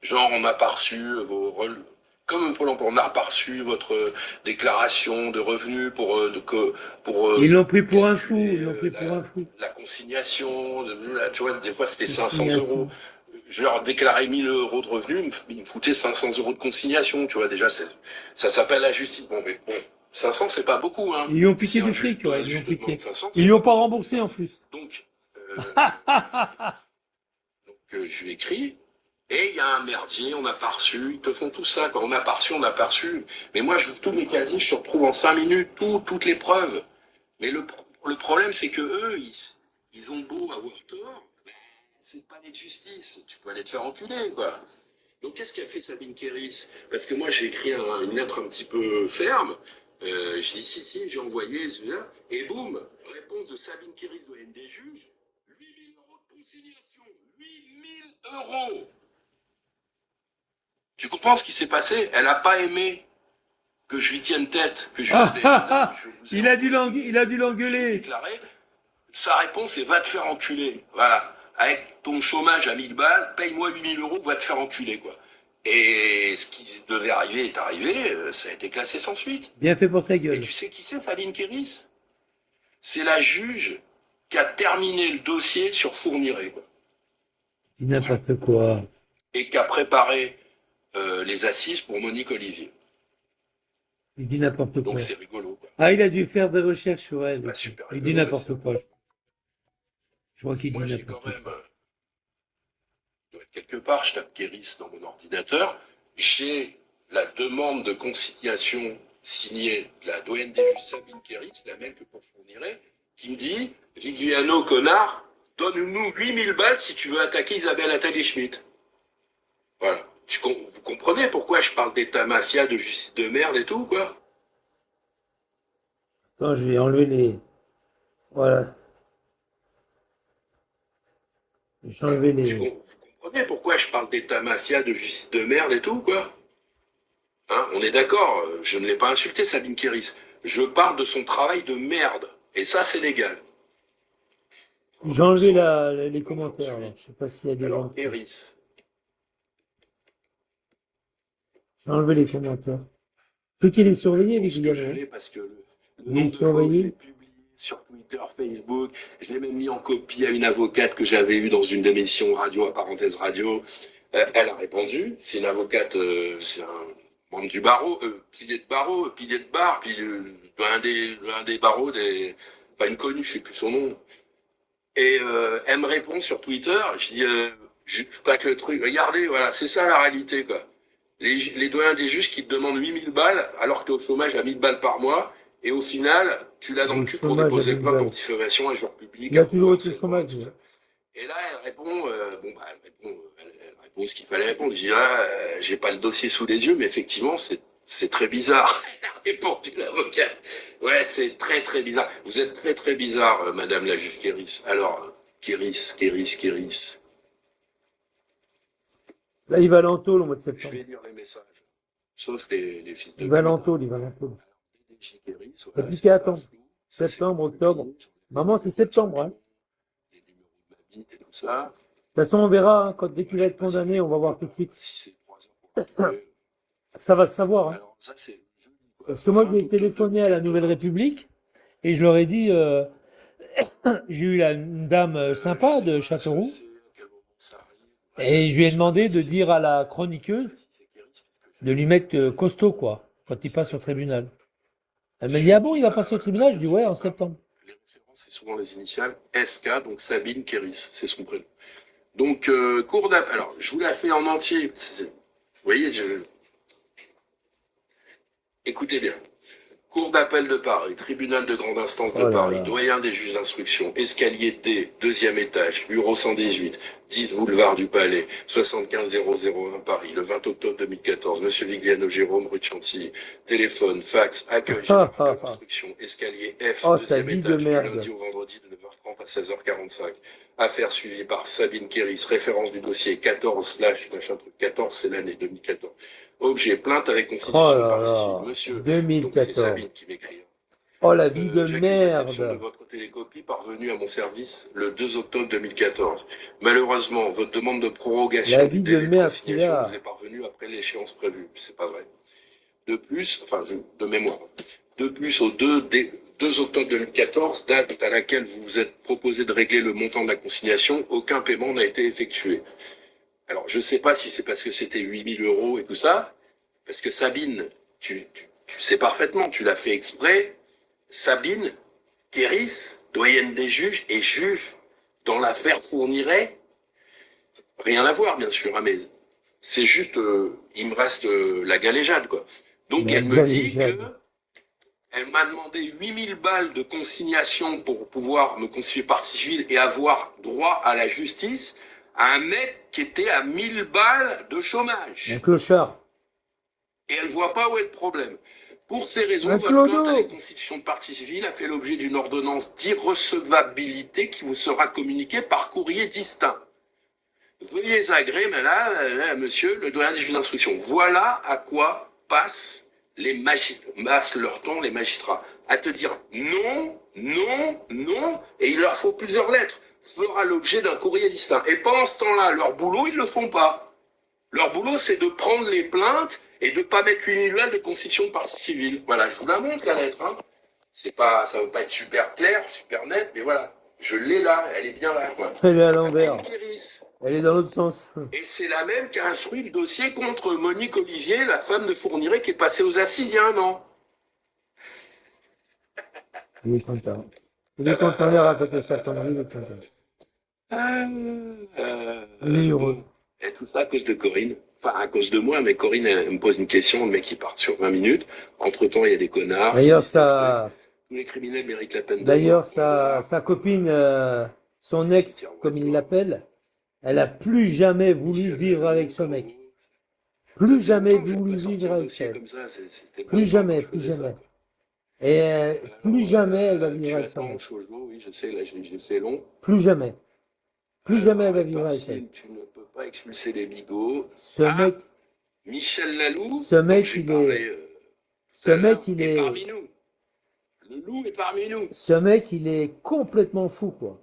Speaker 4: genre, on n'a pas reçu vos rôles. Comme Pôle emploi, on n'a pas reçu votre déclaration de revenus pour
Speaker 3: Ils l'ont pris pour un fou, ils l'ont pris pour un fou.
Speaker 4: la consignation, tu vois, des fois c'était 500 euros. Je leur déclarais 1000 euros de revenus, ils me foutaient 500 euros de consignation, tu vois, déjà, ça s'appelle la justice. Bon, mais bon, 500 c'est pas beaucoup, hein.
Speaker 3: Ils lui ont piqué
Speaker 4: Si un
Speaker 3: du
Speaker 4: juge
Speaker 3: fric, ouais, ils lui ont
Speaker 4: te demande
Speaker 3: piqué.
Speaker 4: 500,
Speaker 3: Ils lui ont pas remboursé en plus.
Speaker 4: Donc, je lui écris, et il y a un merdier, on n'a pas reçu, ils te font tout ça, quand on n'a pas reçu, on n'a pas reçu. Mais moi, j'ouvre tous mes casiers, je retrouve en 5 minutes toutes les preuves. Mais le problème, c'est que eux, ils ont beau avoir tort, c'est pas des de justice, tu peux aller te faire enculer, quoi. Donc, qu'est-ce qu'a fait Sabine Kéris? Parce que moi, j'ai écrit une lettre un petit peu ferme, je dis si, j'ai envoyé celui-là, et boum, réponse de Sabine Kéris, doyenne des juges, 8 000 euros de consignation, 8 000 euros. Tu comprends ce qui s'est passé? Elle n'a pas aimé que je lui tienne tête, que je
Speaker 3: Il a dû l'engueuler.
Speaker 4: déclaré. Sa réponse est va te faire enculer. Voilà. Avec ton chômage à 1000 balles, paye-moi 8 000 euros, va te faire enculer, quoi. Et ce qui devait arriver est arrivé, ça a été classé sans suite.
Speaker 3: Bien fait pour ta
Speaker 4: Et
Speaker 3: gueule.
Speaker 4: tu sais qui c'est, Sabine Kéris? C'est la juge qui a terminé le dossier sur Fourniret, quoi.
Speaker 3: Dis n'importe quoi.
Speaker 4: Et qui a préparé les assises pour Monique Olivier.
Speaker 3: Il dit n'importe quoi.
Speaker 4: Donc c'est rigolo, quoi.
Speaker 3: Ah, il a dû faire des recherches sur elle.
Speaker 4: C'est pas super
Speaker 3: Il
Speaker 4: rigolo,
Speaker 3: dit
Speaker 4: mais
Speaker 3: n'importe
Speaker 4: c'est-
Speaker 3: quoi. Je crois qu'il dit
Speaker 4: Moi, j'ai quand
Speaker 3: n'importe
Speaker 4: même,
Speaker 3: quoi.
Speaker 4: doit être quelque part, je tape Kéris dans mon ordinateur, j'ai la demande de conciliation signée de la doyenne des juges Sabine Kéris, la même que pour Fourniret, qui me dit, Vigliano, connard, donne-nous 8000 balles si tu veux attaquer Isabelle Attali-Schmitt. Voilà. Vous comprenez pourquoi je parle d'état mafia, de justice de merde et tout, quoi?
Speaker 3: Attends, je vais enlever les. Voilà. Je vais enlever les.
Speaker 4: Vous comprenez pourquoi je parle d'état mafia, de justice de merde et tout, quoi? Hein, on est d'accord, je ne l'ai pas insulté, Sabine Kéris. Je parle de son travail de merde. Et ça, c'est légal.
Speaker 3: J'ai enlevé les commentaires. Alors. Je sais pas s'il y a des gens.
Speaker 4: Alors, Kéris.
Speaker 3: J'ai enlevé les commentaires. Faut qu'il est surveillé,
Speaker 4: Parce que je
Speaker 3: Vigliano.
Speaker 4: l'ai, parce que le
Speaker 3: Il est
Speaker 4: nombre de fois où je
Speaker 3: surveillé.
Speaker 4: l'ai publié sur Twitter, Facebook, je l'ai même mis en copie à une avocate que j'avais eue dans une émission radio, à parenthèse radio. Elle a répondu. C'est une avocate, c'est un membre du barreau, pilier de barreau, pilier de bar, puis un des barreaux, pas une connue, je sais plus son nom. Et elle me répond sur Twitter, je dis, je plaque le truc, regardez, voilà, c'est ça la réalité, quoi. Les doyens des juges qui te demandent 8000 balles, alors que tu es au chômage à 1000 balles par mois, et au final, tu l'as dans le
Speaker 3: Le
Speaker 4: cul pour
Speaker 3: chômage à
Speaker 4: déposer
Speaker 3: 1000
Speaker 4: plainte
Speaker 3: balles.
Speaker 4: pour diffamation à jour public.
Speaker 3: Il a toujours été au chômage.
Speaker 4: tout
Speaker 3: lui.
Speaker 4: ça. Et là, elle répond, elle répond ce qu'il fallait répondre. Je dis, ah, j'ai pas le dossier sous les yeux, mais effectivement, c'est très bizarre. Elle a répondu, l'avocate. Ouais, c'est très, très bizarre. Vous êtes très, très bizarre, madame la juge Kéris. Alors, Kéris.
Speaker 3: Là, il va à l'entôle au mois de
Speaker 4: Je
Speaker 3: septembre.
Speaker 4: vais lire les messages. Sauf les fils de
Speaker 3: Il va à
Speaker 4: pute.
Speaker 3: l'entôle, il va à l'entôle.
Speaker 4: DDJ Kéris,
Speaker 3: T'as
Speaker 4: voilà,
Speaker 3: plus
Speaker 4: c'est
Speaker 3: qu'à
Speaker 4: ça,
Speaker 3: attendre.
Speaker 4: flou. Ça, c'est
Speaker 3: Septembre,
Speaker 4: pour le
Speaker 3: octobre.
Speaker 4: billet,
Speaker 3: Maman, c'est septembre, hein.
Speaker 4: Les numéros de ma bite et tout ça.
Speaker 3: De toute façon, on verra. Hein, dès qu'il va être condamné, on va voir tout de suite.
Speaker 4: Si c'est 3 heures pour retrouver.
Speaker 3: Ça va se savoir. Hein.
Speaker 4: Alors, ça, c'est joli, quoi.
Speaker 3: Parce que moi, j'ai téléphoné à la Nouvelle République et je leur ai dit, j'ai eu une dame sympa de Châteauroux et je lui ai demandé de dire à la chroniqueuse de lui mettre costaud, quoi, quand il passe au tribunal. Elle m'a dit, ah bon, il va passer au tribunal? Je dis, ouais, en septembre.
Speaker 4: Les références, c'est souvent les initiales SK, donc Sabine Kéris, c'est son prénom. Donc, cour d'appel. Alors, je vous la fais en entier. Vous voyez, écoutez bien. Cour d'appel de Paris, tribunal de grande instance de
Speaker 3: Oh là
Speaker 4: Paris,
Speaker 3: là.
Speaker 4: doyen des juges d'instruction, escalier D, deuxième étage, bureau 118, 10 boulevard du Palais, 75001 Paris, le 20 octobre 2014, monsieur Vigliano Jérôme, rue de Chantilly, téléphone, fax, accueil général de l'instruction, escalier F,
Speaker 3: Oh, sa
Speaker 4: deuxième
Speaker 3: vie de
Speaker 4: étage, du
Speaker 3: merde.
Speaker 4: lundi au vendredi de 9h30 à 16h45. Affaire suivie par Sabine Kéris, référence du dossier 14 machin truc, 14 c'est l'année 2014. Objet, plainte avec constitution
Speaker 3: Oh
Speaker 4: de
Speaker 3: là
Speaker 4: partie
Speaker 3: là.
Speaker 4: civile. Monsieur, donc c'est
Speaker 3: 2014.
Speaker 4: Sabine qui m'écrit.
Speaker 3: Oh, la vie de
Speaker 4: J'accuse réception de
Speaker 3: merde.
Speaker 4: votre télécopie parvenue à mon service le 2 octobre 2014. Malheureusement, votre demande de prorogation
Speaker 3: La
Speaker 4: du
Speaker 3: vie de
Speaker 4: délai de
Speaker 3: merde
Speaker 4: consignation
Speaker 3: qu'il a.
Speaker 4: vous est parvenue après l'échéance prévue. C'est pas vrai. De plus, de mémoire. De plus, au 2 octobre 2014, date à laquelle vous vous êtes proposé de régler le montant de la consignation, aucun paiement n'a été effectué. Alors, je sais pas si c'est parce que c'était 8000 € et tout ça, parce que Sabine, tu sais parfaitement, tu l'as fait exprès. Sabine Kéris, doyenne des juges et juge dans l'affaire Fourniret, rien à voir bien sûr, hein, mais c'est juste, il me reste la galéjade quoi. Donc
Speaker 3: La
Speaker 4: elle me dit
Speaker 3: galéjade.
Speaker 4: que elle m'a demandé 8000 balles de consignation pour pouvoir me constituer partie civile et avoir droit à la justice à un mec qui était à 1000 balles de chômage.
Speaker 3: Un clochard.
Speaker 4: Et elle voit pas où est le problème. Pour ces raisons,
Speaker 3: Un
Speaker 4: votre
Speaker 3: clodo.
Speaker 4: plainte à la constitution de partie civile a fait l'objet d'une ordonnance d'irrecevabilité qui vous sera communiquée par courrier distinct. Veuillez agréer, monsieur, le doyen des juges d'instruction. Voilà à quoi passent les magistrats. À te dire non, non, non, et il leur faut plusieurs lettres. Fera l'objet d'un courrier distinct. Et pendant ce temps-là, leur boulot, ils le font pas. Leur boulot, c'est de prendre les plaintes et de pas mettre une loi de constitution de partie civile. Voilà, je vous la montre, la lettre. Hein. C'est pas, ça veut pas être super clair, super net, mais voilà. Je l'ai là, elle est bien là, quoi.
Speaker 3: Elle est à
Speaker 4: Ça
Speaker 3: l'envers.
Speaker 4: s'appelle Kéris.
Speaker 3: Elle est dans l'autre sens.
Speaker 4: Et c'est la même qui a instruit le dossier contre Monique Olivier, la femme de Fourniret, qui est passée aux assises il y a un an.
Speaker 3: Il est content. Il est content de raconter sa connerie, il est content. Il est heureux.
Speaker 4: Et tout ça à cause de Corinne. Enfin, à cause de moi, mais Corinne, elle me pose une question, le mec, il part sur 20 minutes. Entre-temps, il y a des connards.
Speaker 3: D'ailleurs,
Speaker 4: Tous les criminels méritent la peine de
Speaker 3: d'ailleurs,
Speaker 4: mort.
Speaker 3: sa copine, son ex, comme il l'appelle, elle a plus jamais voulu vivre avec ce mec. Plus jamais voulu vivre avec elle. Plus jamais, plus jamais. Et plus jamais elle va vivre avec ce mec.
Speaker 4: Oui, je sais, là, c'est long.
Speaker 3: Plus jamais. Plus jamais elle va
Speaker 4: Alors,
Speaker 3: vivre avec elle.
Speaker 4: Tu ne peux pas expulser les bigots.
Speaker 3: Ce mec,
Speaker 4: Michel Lalou.
Speaker 3: ce mec,
Speaker 4: dont j'ai
Speaker 3: il
Speaker 4: parlé,
Speaker 3: est, ce mec, il
Speaker 4: est
Speaker 3: est,
Speaker 4: parmi nous. Le loup est parmi nous.
Speaker 3: ce mec, il est complètement fou, quoi.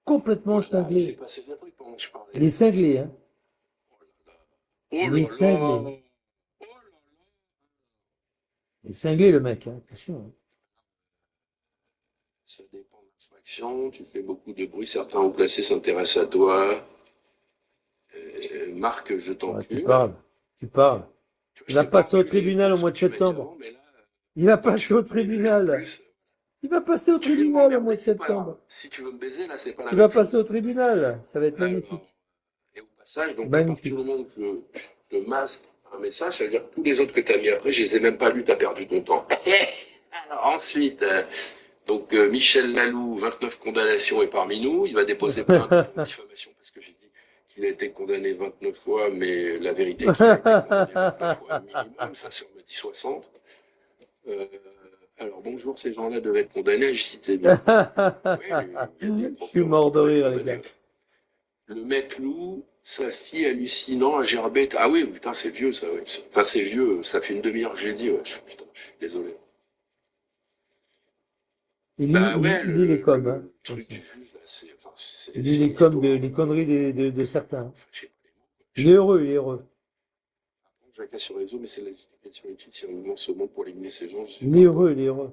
Speaker 3: Complètement
Speaker 4: Il s'est
Speaker 3: cinglé.
Speaker 4: passé des trucs pendant que je parlais.
Speaker 3: Il est cinglé, hein.
Speaker 4: Oh
Speaker 3: Il
Speaker 4: là
Speaker 3: est
Speaker 4: là.
Speaker 3: cinglé.
Speaker 4: Oh là là.
Speaker 3: Il est cinglé, le mec, hein. Attention. Hein.
Speaker 4: Ça dépend de l'infraction. Tu fais beaucoup de bruit. Certains haut placés s'intéressent à toi. Marc, je
Speaker 3: Ouais,
Speaker 4: t'encule.
Speaker 3: tu parles. Tu parles.
Speaker 4: Tu vois,
Speaker 3: Il
Speaker 4: je
Speaker 3: va
Speaker 4: t'ai pas
Speaker 3: passer au
Speaker 4: enculé,
Speaker 3: tribunal au
Speaker 4: ce
Speaker 3: mois
Speaker 4: que
Speaker 3: de
Speaker 4: tu m'as dit
Speaker 3: septembre.
Speaker 4: avant, mais là,
Speaker 3: Il va
Speaker 4: quand
Speaker 3: passer
Speaker 4: tu
Speaker 3: au
Speaker 4: veux me baiser en
Speaker 3: tribunal.
Speaker 4: plus,
Speaker 3: Il va passer au
Speaker 4: tu viens
Speaker 3: tribunal au mois
Speaker 4: m'emmerder,
Speaker 3: de
Speaker 4: c'est pas grave.
Speaker 3: septembre.
Speaker 4: Si tu veux me baiser, là, c'est pas la
Speaker 3: Il
Speaker 4: même
Speaker 3: va
Speaker 4: chose.
Speaker 3: passer au tribunal. Ça va être
Speaker 4: Alors,
Speaker 3: magnifique.
Speaker 4: et au passage, donc, à
Speaker 3: Magnifique.
Speaker 4: partir du moment où je te masque un message, ça veut dire que tous les autres que tu as mis après, je les ai même pas lus, tu as perdu ton temps. Alors, ensuite, donc, Michel Lalou, 29 condamnations est parmi nous. Il va déposer plainte pour diffamation parce que j'ai dit qu'il a été condamné 29 fois, mais la vérité est qu'il a été condamné 29 fois minimum. Sa sœur me dit 60. Alors, bonjour, ces gens-là devaient être condamnés à justice. Oui,
Speaker 3: Je suis mort de rire, les gars.
Speaker 4: Le mec loup, sa fille hallucinant, à gerbet. Ah oui, putain, c'est vieux ça. Ouais. Enfin, c'est vieux, ça fait une demi-heure que j'ai dit. Ouais. Putain, je suis désolé.
Speaker 3: Il lit,
Speaker 4: Bah ouais,
Speaker 3: il lit les coms. Hein.
Speaker 4: le truc du juge, là, c'est. Enfin,
Speaker 3: Il lit les coms, les conneries de certains. Hein. Il est heureux, il est heureux.
Speaker 4: Je la casse sur les réseaux, mais c'est la justification utile si un mouvement se monte pour éliminer ces gens.
Speaker 3: Il est heureux, il est heureux.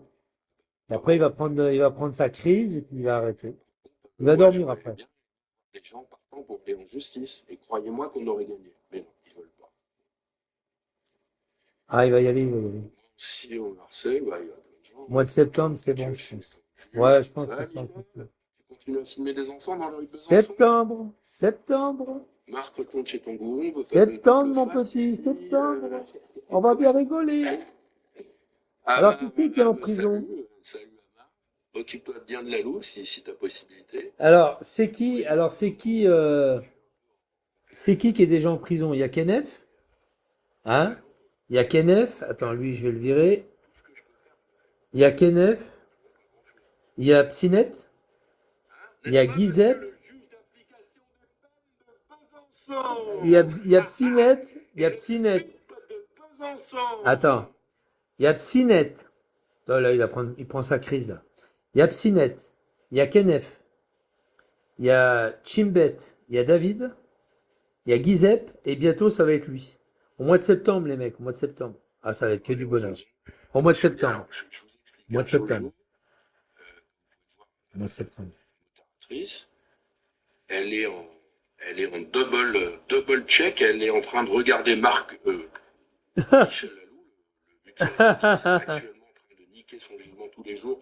Speaker 3: Et après, il va prendre sa crise et puis il va arrêter. Il va dormir après.
Speaker 4: Les gens partant pour aller en justice, et croyez-moi qu'on aurait gagné. Mais non, ils veulent pas.
Speaker 3: Ah, il va y aller, il va y aller.
Speaker 4: Si on harcèle, bah, il y a plein de gens.
Speaker 3: Mois de septembre, c'est bon, je pense. Ouais, je pense que c'est un peu plus.
Speaker 4: Tu continues à filmer des enfants dans leur rue de Besançon.
Speaker 3: Septembre.
Speaker 4: Marc, retourne chez ton gourou.
Speaker 3: Septembre, mon petit, septembre. On va bien rigoler. Alors, qui c'est qui est en prison?
Speaker 4: Salut Amar. Occupe-toi bien de la loupe si tu as possibilité.
Speaker 3: Alors, c'est qui est déjà en prison? Il y a Kenef? Hein? Il y a Kenef. Attends, lui, je vais le virer. Il y a Kenef. Il y a Psinette. Il y a Guizep. Il y a Psinette. Il y a Psinette. Attends. Il y a Psinette. Oh là, il prend sa crise là. Il y a Psinette. Il y a Kenef. Il y a Chimbet. Il y a David. Il y a Guizep. Et bientôt, ça va être lui. Au mois de septembre, les mecs. Au mois de septembre. Ah, ça va être que du bonheur. Au mois de septembre. Au mois de septembre. Au mois de septembre.
Speaker 4: Elle est en double check. Elle est en train de regarder Marc. Michel Lalou. Le but, c'est actuellement en train de niquer son jugement tous les jours.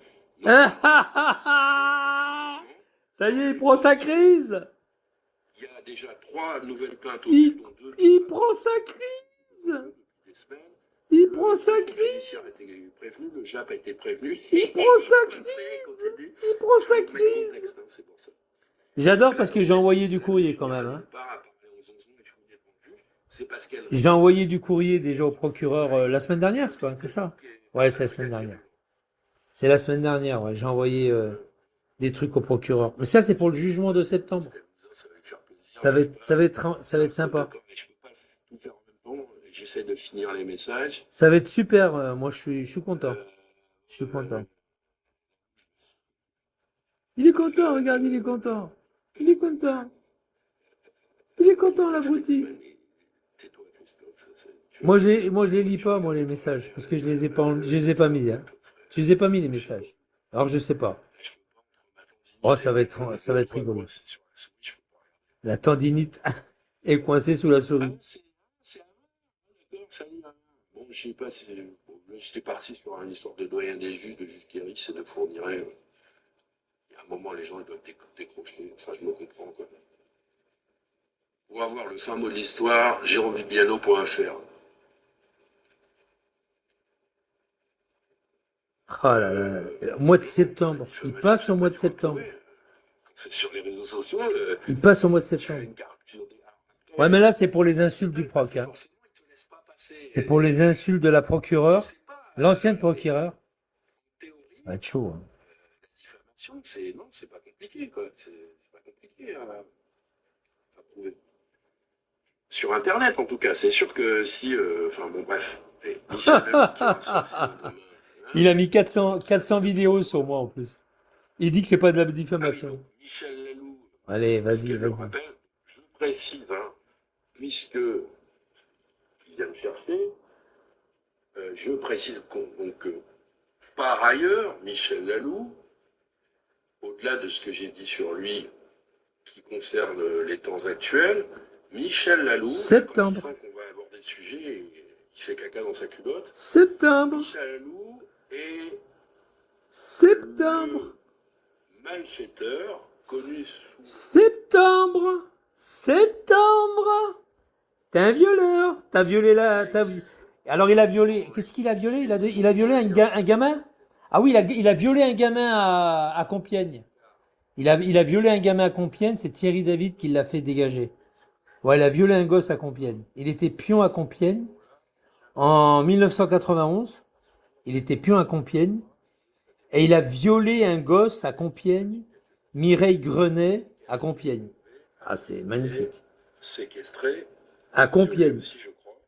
Speaker 3: Ça y est, il prend sa crise.
Speaker 4: Il y a déjà 3 nouvelles plaintes.
Speaker 3: Il prend sa crise. Il prend sa crise.
Speaker 4: Le JAP a été prévenu.
Speaker 3: Il prend sa crise. Il prend sa crise. J'adore parce que j'ai envoyé du courrier quand même. Hein. J'ai envoyé du courrier déjà au procureur la semaine dernière, quoi, c'est ça? Ouais, c'est la semaine dernière. C'est la semaine dernière, ouais. J'ai envoyé des trucs au procureur. Mais ça, c'est pour le jugement de septembre. Ça va être sympa.
Speaker 4: Je peux pas tout faire en même temps. J'essaie de finir les messages.
Speaker 3: Ça va être super. Moi, je suis content. Je suis content. Il est content, regarde, il est content. Il est content. Il est content, l'abruti.
Speaker 4: Tais-toi.
Speaker 3: Moi, je les lis pas, moi, les messages, parce que je les ai pas, je les ai pas mis, hein. Je les ai pas mis, les messages. Alors, je sais pas. Oh, ça va être rigolo. La tendinite est coincée sous la
Speaker 4: Ah,
Speaker 3: souris.
Speaker 4: c'est d'accord, salut. Bon, je sais pas si. Bon, là, j'étais parti sur une histoire de doyen des juges, de juge Kéris et de Fourniret. Il y a un moment, les gens ils doivent décrocher. Enfin, je me comprends, quoi. Pour avoir le fin mot de l'histoire, jérômevibiano.fr.
Speaker 3: Oh là là, mois de septembre. Il passe au mois de septembre.
Speaker 4: C'est sur les réseaux sociaux.
Speaker 3: Il passe au mois de
Speaker 4: Tu fais
Speaker 3: septembre.
Speaker 4: une capture des-
Speaker 3: Ouais, mais là, c'est pour les insultes du
Speaker 4: Parce
Speaker 3: proc,
Speaker 4: que
Speaker 3: hein.
Speaker 4: forcément, ils te laissent pas passer.
Speaker 3: C'est pour les insultes de la
Speaker 4: Je
Speaker 3: procureure,
Speaker 4: sais pas.
Speaker 3: l'ancienne procureure.
Speaker 4: En théorie,
Speaker 3: Ça va être chaud, hein.
Speaker 4: la diffamation, c'est non, c'est pas compliqué, quoi. C'est pas compliqué à prouver. Sur Internet, en tout cas, c'est sûr que si, enfin bon, bref. Et Michel Lamy qui va sortir demain,
Speaker 3: Il a mis 400 vidéos sur moi en plus. Il dit que c'est pas de la
Speaker 4: Ah oui,
Speaker 3: diffamation.
Speaker 4: donc, Michel Laloux,
Speaker 3: Allez,
Speaker 4: ce
Speaker 3: vas-y,
Speaker 4: qu'elle le
Speaker 3: vas-y.
Speaker 4: rappelle, je précise, hein, puisque il vient me chercher, je précise donc que par ailleurs, Michel Laloux, au-delà de ce que j'ai dit sur lui qui concerne les temps actuels, Michel Laloux,
Speaker 3: Septembre.
Speaker 4: quand on va aborder le sujet, il fait caca dans sa culotte.
Speaker 3: Septembre.
Speaker 4: Michel Laloux est
Speaker 3: Septembre.
Speaker 4: le malfaiteur connu sous
Speaker 3: Septembre. Septembre. T'es un violeur. T'as violé là. Alors il a violé. Qu'est-ce qu'il a violé? Il a violé un gamin? Ah oui, il a violé un gamin à Compiègne. Il a violé un gamin à Compiègne, c'est Thierry David qui l'a fait dégager. Ouais, il a violé un gosse à Compiègne. Il était pion à Compiègne en 1991. Il était pion à Compiègne. Et il a violé un gosse à Compiègne, Mireille Grenet à Compiègne. Ah, c'est magnifique.
Speaker 4: séquestré,
Speaker 3: À
Speaker 4: violé
Speaker 3: Compiègne.
Speaker 4: aussi, je crois,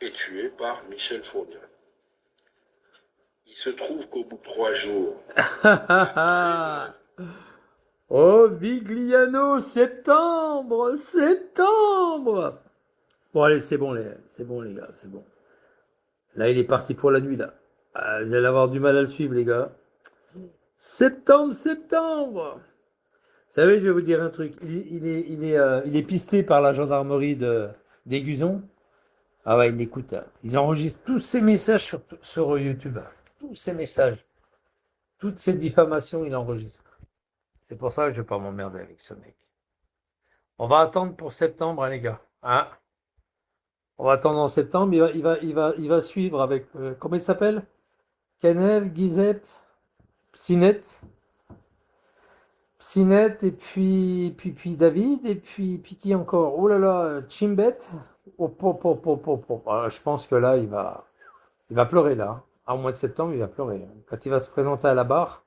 Speaker 4: et tué par Michel Fourniret. Il se trouve qu'au bout de 3 jours,
Speaker 3: Oh, Vigliano, septembre, septembre. Bon, allez, c'est bon, les gars, c'est bon. Là, il est parti pour la nuit, là. Ah, vous allez avoir du mal à le suivre, les gars. Septembre, septembre. Vous savez, je vais vous dire un truc. Il est pisté par la gendarmerie d'Aiguzon. Ah ouais, il écoute. Hein. Ils enregistrent tous ces messages sur YouTube. Hein. Tous ces messages. Toutes ces diffamations, il enregistre. C'est pour ça que je ne vais pas m'emmerder avec ce mec. On va attendre pour septembre, hein, les gars. Hein, on va attendre en septembre. Il va suivre avec. Comment il s'appelle? Canev, Guizep, Psinette. Psinette, et puis David, et puis qui encore? Oh là là, Chimbet. Oh, je pense que là, il va pleurer, là. Hein. Ah, au mois de septembre, il va pleurer. Hein. Quand il va se présenter à la barre.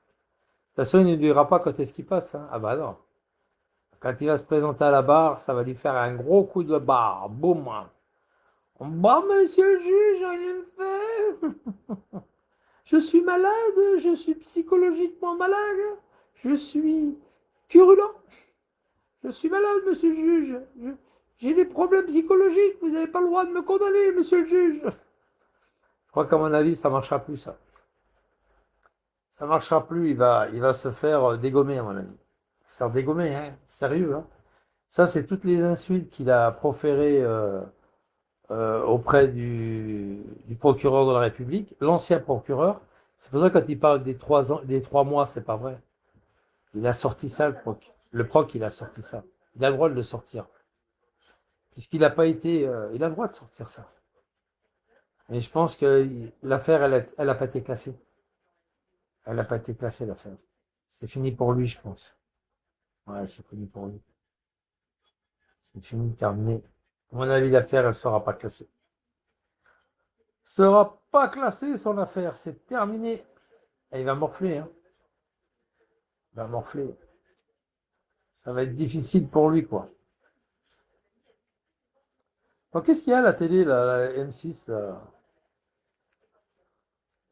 Speaker 3: De toute façon, il ne dira pas quand est-ce qu'il passe. Hein. Ah bah non. Quand il va se présenter à la barre, ça va lui faire un gros coup de barre. Boum. Bah, monsieur le juge, j'ai rien fait. Je suis malade, je suis psychologiquement malade, je suis querulent. Je suis malade, monsieur le juge. J'ai des problèmes psychologiques, vous n'avez pas le droit de me condamner, monsieur le juge. Je crois qu'à mon avis, ça ne marchera plus, ça. Ça ne marchera plus, il va se faire dégommer, à mon avis. Se faire dégommer, hein. Sérieux, hein. Ça, c'est toutes les insultes qu'il a proférées auprès du procureur de la République, l'ancien procureur. C'est pour ça que quand il parle des 3 mois, c'est pas vrai. Il a sorti ça, le proc. Le proc, il a sorti ça. Il a le droit de le sortir. Puisqu'il n'a pas été... il a le droit de sortir ça. Et je pense que l'affaire, elle a pas été classée. Elle n'a pas été classée, l'affaire. C'est fini pour lui, je pense. Ouais, c'est fini pour lui. C'est fini, terminé. À mon avis, l'affaire, elle ne sera pas classée. Sera pas classée, son affaire. C'est terminé. Et il va morfler, hein. Il va morfler. Ça va être difficile pour lui, quoi. Donc, qu'est-ce qu'il y a à la télé, là, la M6, là?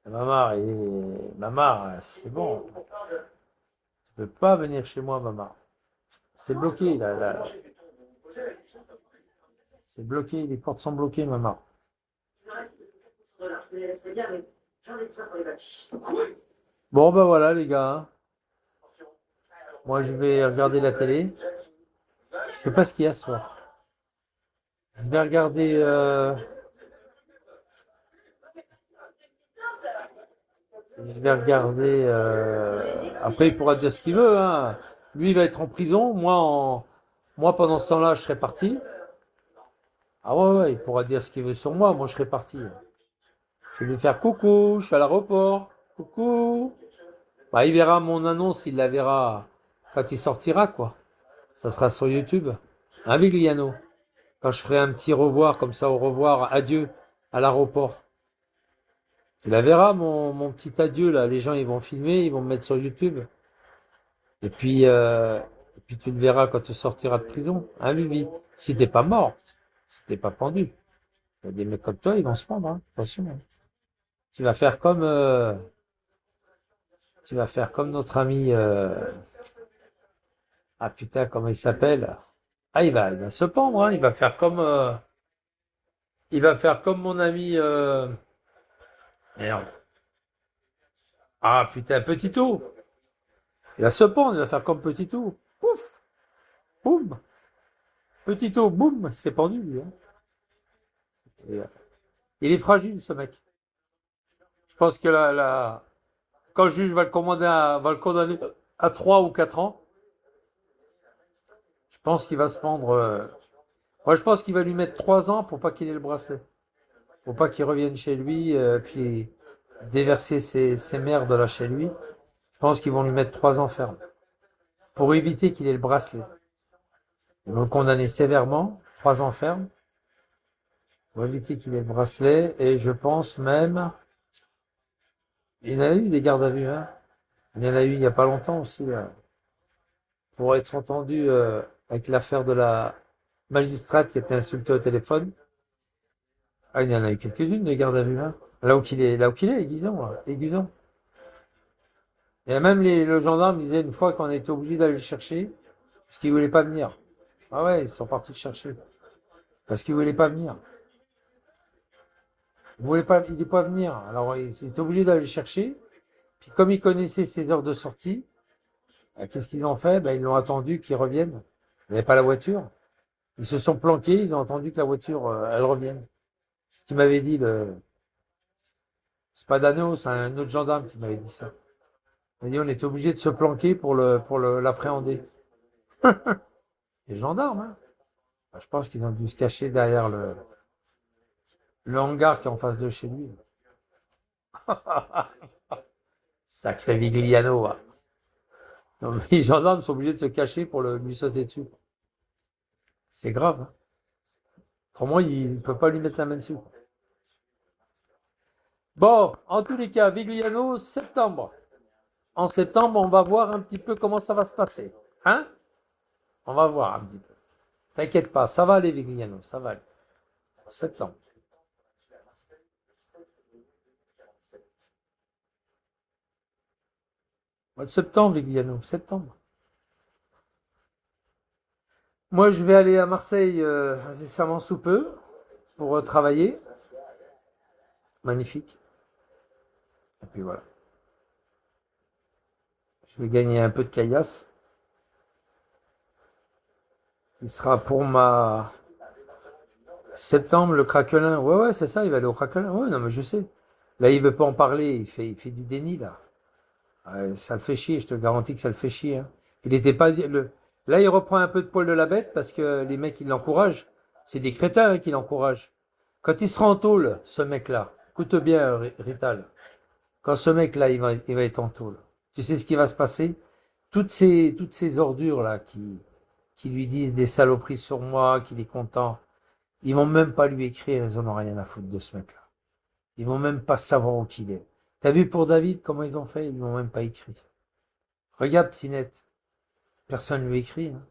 Speaker 3: Mamar, c'est bon. Tu peux pas venir chez moi, Mamar. C'est bloqué, là. C'est bloqué, les portes sont bloquées, maman.
Speaker 5: Le reste, voilà, je les laisserai bien, mais j'en ai besoin pour les bâtis.
Speaker 3: Bon, ben voilà, les gars. Hein. Moi, je vais regarder la télé. Je sais pas ce qu'il y a ce soir. Je vais regarder. Je vais regarder. Après, il pourra dire ce qu'il veut. Hein. Lui, il va être en prison. Moi, pendant ce temps-là, je serai parti. Ah ouais, il pourra dire ce qu'il veut sur moi. Moi, je serai parti. Je vais lui faire coucou, je suis à l'aéroport. Coucou. Bah, il verra mon annonce, il la verra quand il sortira, quoi. Ça sera sur YouTube. Hein, Vigliano? Quand je ferai un petit revoir comme ça, au revoir, adieu, à l'aéroport. Tu la verras, mon petit adieu, là. Les gens, ils vont filmer, ils vont me mettre sur YouTube. Et puis tu le verras quand tu sortiras de prison. Hein, Vivi? Si t'es pas mort, si t'es pas pendu. Il y a des mecs comme toi, ils vont se prendre, hein. Attention. Hein. Tu vas faire comme notre ami, ah putain, comment il s'appelle? Ah, il va se pendre, hein. Il va faire comme mon ami, merde. Ah putain, Petito. Il va se pendre, il va faire comme Petito. Pouf, boum. Petito, boum, il s'est pendu, lui. Hein. Il est fragile, ce mec. Je pense que quand le juge va le condamner à 3 ou 4 ans, je pense qu'il va se prendre. Moi, je pense qu'il va lui mettre 3 ans pour pas qu'il ait le bracelet. Pour pas qu'il revienne chez lui, puis déverser ses merdes là chez lui. Je pense qu'ils vont lui mettre 3 ans ferme. Pour éviter qu'il ait le bracelet. Ils vont le condamner sévèrement, 3 ans ferme. Pour éviter qu'il ait le bracelet. Et je pense même. Il y en a eu des gardes à vue, hein. Il y en a eu il n'y a pas longtemps aussi, là. Pour être entendu avec l'affaire de la magistrate qui était insultée au téléphone. Ah, il y en a eu quelques-unes de gardes à vue, hein. Là où il est, aiguisant, là, aiguisant. Et même le gendarme disait une fois qu'on était obligé d'aller le chercher, parce qu'il voulait pas venir. Ah ouais, ils sont partis le chercher. Parce qu'il voulait pas venir. Il n'est pas venir. Alors, il était obligé d'aller le chercher. Puis, comme ils connaissaient ses heures de sortie, qu'est-ce qu'ils ont fait? Ils l'ont attendu qu'il revienne. Il n'avait pas la voiture. Ils se sont planqués. Ils ont attendu que la voiture, elle revienne. C'est ce qu'il m'avait dit, c'est pas Dano, c'est un autre gendarme qui m'avait dit ça. Il m'a dit, on était obligé de se planquer pour l'appréhender. Les gendarmes, hein. Je pense qu'ils ont dû se cacher derrière le hangar qui est en face de chez lui. Sacré Vigliano. Hein. Donc, les gendarmes sont obligés de se cacher pour lui sauter dessus. C'est grave. Hein. Autrement, il ne peut pas lui mettre la main dessus. Bon, en tous les cas, Vigliano, septembre. En septembre, on va voir un petit peu comment ça va se passer. Hein? On va voir un petit peu. T'inquiète pas, ça va aller, Vigliano, ça va aller. En septembre. Mois de septembre, Vigliano, septembre. Moi, je vais aller à Marseille incessamment sous peu pour travailler. Magnifique. Et puis voilà. Je vais gagner un peu de caillasse. Il sera pour ma septembre, le craquelin. Ouais, c'est ça, il va aller au craquelin. Ouais, non, mais je sais. Là, il veut pas en parler. Il fait du déni, là. Ouais, ça le fait chier, je te garantis que ça le fait chier. Hein. Il était pas Là, il reprend un peu de poil de la bête parce que les mecs, ils l'encouragent. C'est des crétins hein, qui l'encouragent. Quand il sera en tôle, ce mec-là, écoute bien, Rital. Quand ce mec-là, il va être en tôle. Tu sais ce qui va se passer? Toutes ces ordures-là qui lui disent des saloperies sur moi, qu'il est content, ils vont même pas lui écrire, ils en ont rien à foutre de ce mec-là. Ils vont même pas savoir où qu'il est. T'as vu pour David comment ils ont fait? Ils m'ont même pas écrit. Regarde Psinette. Personne lui écrit. Hein.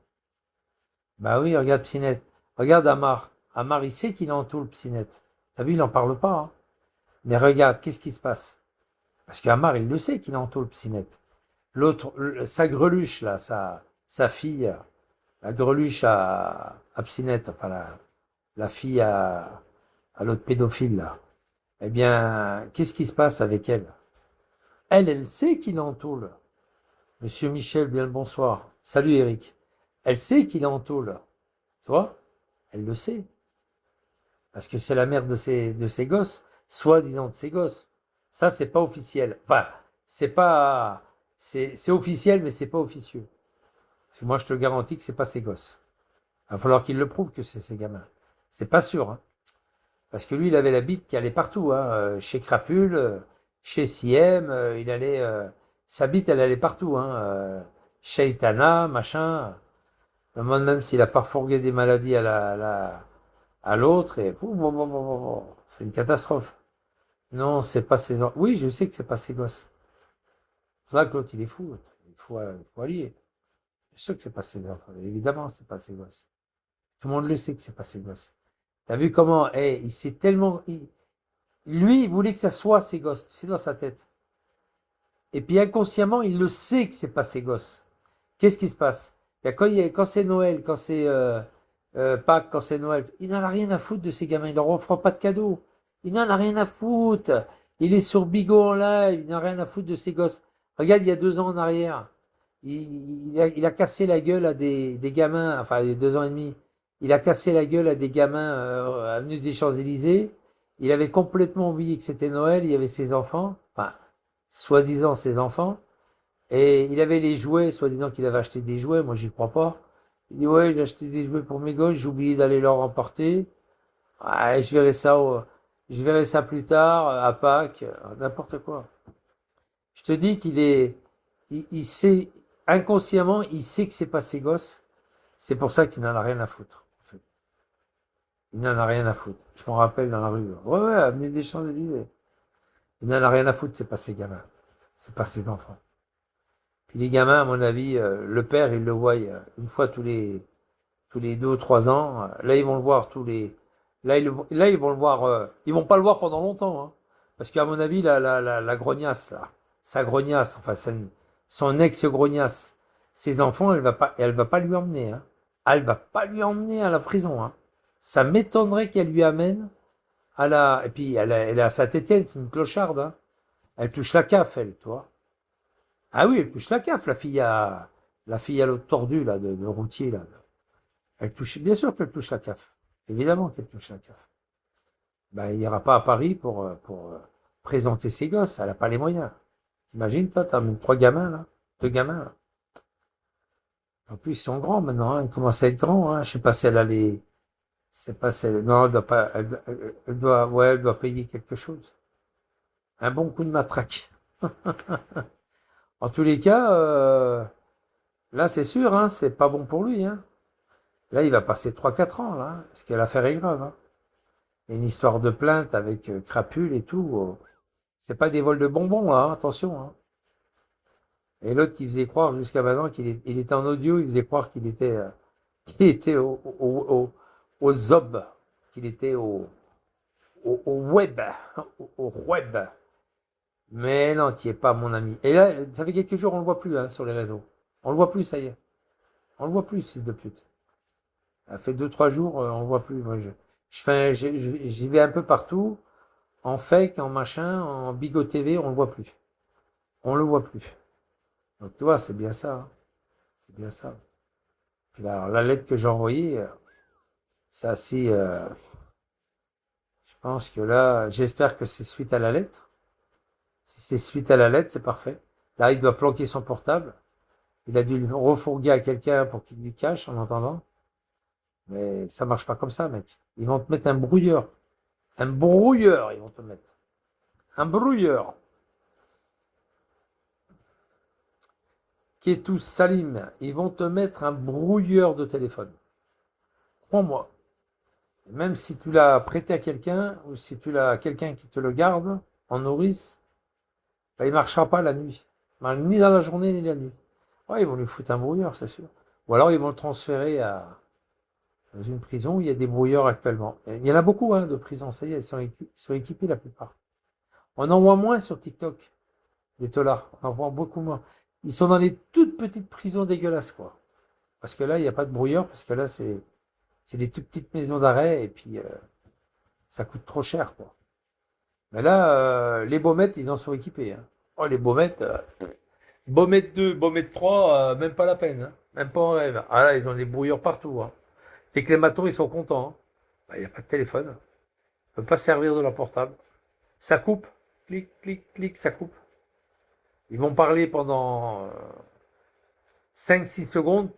Speaker 3: Bah oui, regarde Psinette. Regarde Amar. Amar, il sait qu'il est en tôle, Psinette. T'as vu, il en parle pas. Hein. Mais regarde, qu'est-ce qui se passe? Parce qu'Amar, il le sait qu'il est en tôle, Psinette. L'autre, sa greluche, là, sa fille, la greluche à Psinette, enfin la fille à l'autre pédophile là, eh bien, qu'est-ce qui se passe avec elle? Elle sait qu'il est en tôle. Monsieur Michel, bien le bonsoir. Salut Eric. Elle sait qu'il est en tôle. Tu vois? Elle le sait. Parce que c'est la mère de ses gosses, soi-disant de ses gosses. Ça, c'est pas officiel. Enfin, c'est officiel, mais c'est pas officieux. Parce que moi, je te garantis que c'est pas ses gosses. Il va falloir qu'il le prouve que c'est ses gamins. C'est pas sûr, hein. Parce que lui, il avait la bite qui allait partout, hein. Chez Crapule, chez Siem, il allait, sa bite, elle allait partout, hein. Chez Itana, machin. Je me demande même s'il a pas fourgué des maladies à l'autre, et c'est une catastrophe. Non, c'est pas ses... Oui, je sais que c'est pas ses gosses. C'est pour ça que l'autre, il est fou. Il faut allier. Je sais que c'est pas ses enfants. Évidemment, c'est pas ses gosses. Tout le monde le sait que c'est pas ses gosses. T'as vu comment, il s'est tellement, lui, il voulait que ça soit ses gosses. C'est dans sa tête. Et puis inconsciemment, il le sait que c'est pas ses gosses. Qu'est-ce qui se passe? Quand c'est Noël, quand c'est Pâques, quand c'est Noël, il n'en a rien à foutre de ces gamins. Il leur offre pas de cadeaux. Il n'en a rien à foutre. Il est sur Bigot en live. Il n'en a rien à foutre de ses gosses. Regarde, il y a 2 ans en arrière, il a cassé la gueule à des gamins. Enfin, il y a 2 ans et demi. Il a cassé la gueule à des gamins avenue des Champs-Élysées. Il avait complètement oublié que c'était Noël. Il y avait ses enfants. Enfin, soi-disant ses enfants. Et il avait les jouets, soi-disant qu'il avait acheté des jouets. Moi, j'y crois pas. Il dit, ouais, j'ai acheté des jouets pour mes gosses. J'ai oublié d'aller leur emporter. Ouais, je verrai ça plus tard, à Pâques, n'importe quoi. Je te dis il sait, inconsciemment, il sait que c'est pas ses gosses. C'est pour ça qu'il n'en a rien à foutre, en fait. Il n'en a rien à foutre. Je m'en rappelle dans la rue. Ouais, avenue des Champs-Élysées. Il n'en a rien à foutre, c'est pas ses gamins. C'est pas ses enfants. Puis les gamins, à mon avis, le père, il le voit une fois tous les 2 ou 3 ans. Là, ils vont le voir là, ils vont le voir, ils vont pas le voir pendant longtemps, hein. Parce qu'à mon avis, la grognasse, là, sa grognasse, enfin, son ex-grognasse, ses enfants, elle va pas lui emmener, hein. Elle va pas lui emmener à la prison, hein. Ça m'étonnerait qu'elle lui amène et puis, elle est à Saint-Étienne, c'est une clocharde, hein. Elle touche la CAF, elle, toi. Ah oui, elle touche la CAF, la fille à l'autre tordu, là, de routier, là. Elle touche, bien sûr qu'elle touche la CAF. Évidemment qu'elle touche la CAF. Ben, il n'ira pas à Paris pour présenter ses gosses. Elle n'a pas les moyens. T'imagines pas, t'as même 3 gamins, là. 2 gamins, là. En plus, ils sont grands maintenant, hein. Ils commencent à être grands, hein. Je sais pas si elle a les, c'est pas si elle, non, elle doit pas, elle doit payer quelque chose. Un bon coup de matraque. En tous les cas, là, c'est sûr, hein, c'est pas bon pour lui, hein. Là, il va passer 3-4 ans, là, hein, parce que l'affaire est grave, hein. Il y a une histoire de plainte avec Crapule et tout. C'est pas des vols de bonbons, là, hein, attention, hein. Et l'autre qui faisait croire jusqu'à maintenant il était en audio, il faisait croire qu'il était au ZOB, qu'il était au web, au web. Mais non, tu es pas, mon ami. Et là, ça fait quelques jours, on le voit plus, hein, sur les réseaux. On le voit plus, ça y est. On le voit plus, fils de pute. Ça fait 2-3 jours, on le voit plus. Moi, j'y vais un peu partout, en fake, en machin, en Bigot TV, on le voit plus. On le voit plus. Donc tu vois, c'est bien ça, hein. C'est bien ça. Puis là, alors, la lettre que j'ai envoyée, c'est assez. Je pense que là, j'espère que c'est suite à la lettre. Si c'est suite à la lettre, c'est parfait. Là, il doit planquer son portable. Il a dû le refourguer à quelqu'un pour qu'il lui cache en entendant. Mais ça marche pas comme ça, mec. Ils vont te mettre un brouilleur. Un brouilleur, ils vont te mettre. Un brouilleur. Kétous Salim, ils vont te mettre un brouilleur de téléphone. Crois-moi. Même si tu l'as prêté à quelqu'un, ou si tu l'as quelqu'un qui te le garde en nourrice, ben, il marchera pas la nuit. Ni dans la journée, ni la nuit. Ouais, ils vont lui foutre un brouilleur, c'est sûr. Ou alors ils vont le transférer dans une prison où il y a des brouilleurs actuellement. Il y en a beaucoup, hein, de prisons, ça y est, ils sont équipés la plupart. On en voit moins sur TikTok, les tolards. On en voit beaucoup moins. Ils sont dans les toutes petites prisons dégueulasses, quoi. Parce que là, il n'y a pas de brouilleur, parce que là, c'est c'est des toutes petites maisons d'arrêt et puis ça coûte trop cher, quoi. Mais là, les Baumettes, ils en sont équipés. Hein. Oh, les Baumettes, Baumette 2, Baumette 3, même pas la peine. Hein. Même pas en rêve. Ah là, ils ont des brouilleurs partout. Hein. C'est que les matons, ils sont contents. Hein. Bah, il n'y a pas de téléphone. Ils ne peuvent pas se servir de leur portable. Ça coupe. Clic, clic, clic, ça coupe. Ils vont parler pendant 5-6 secondes.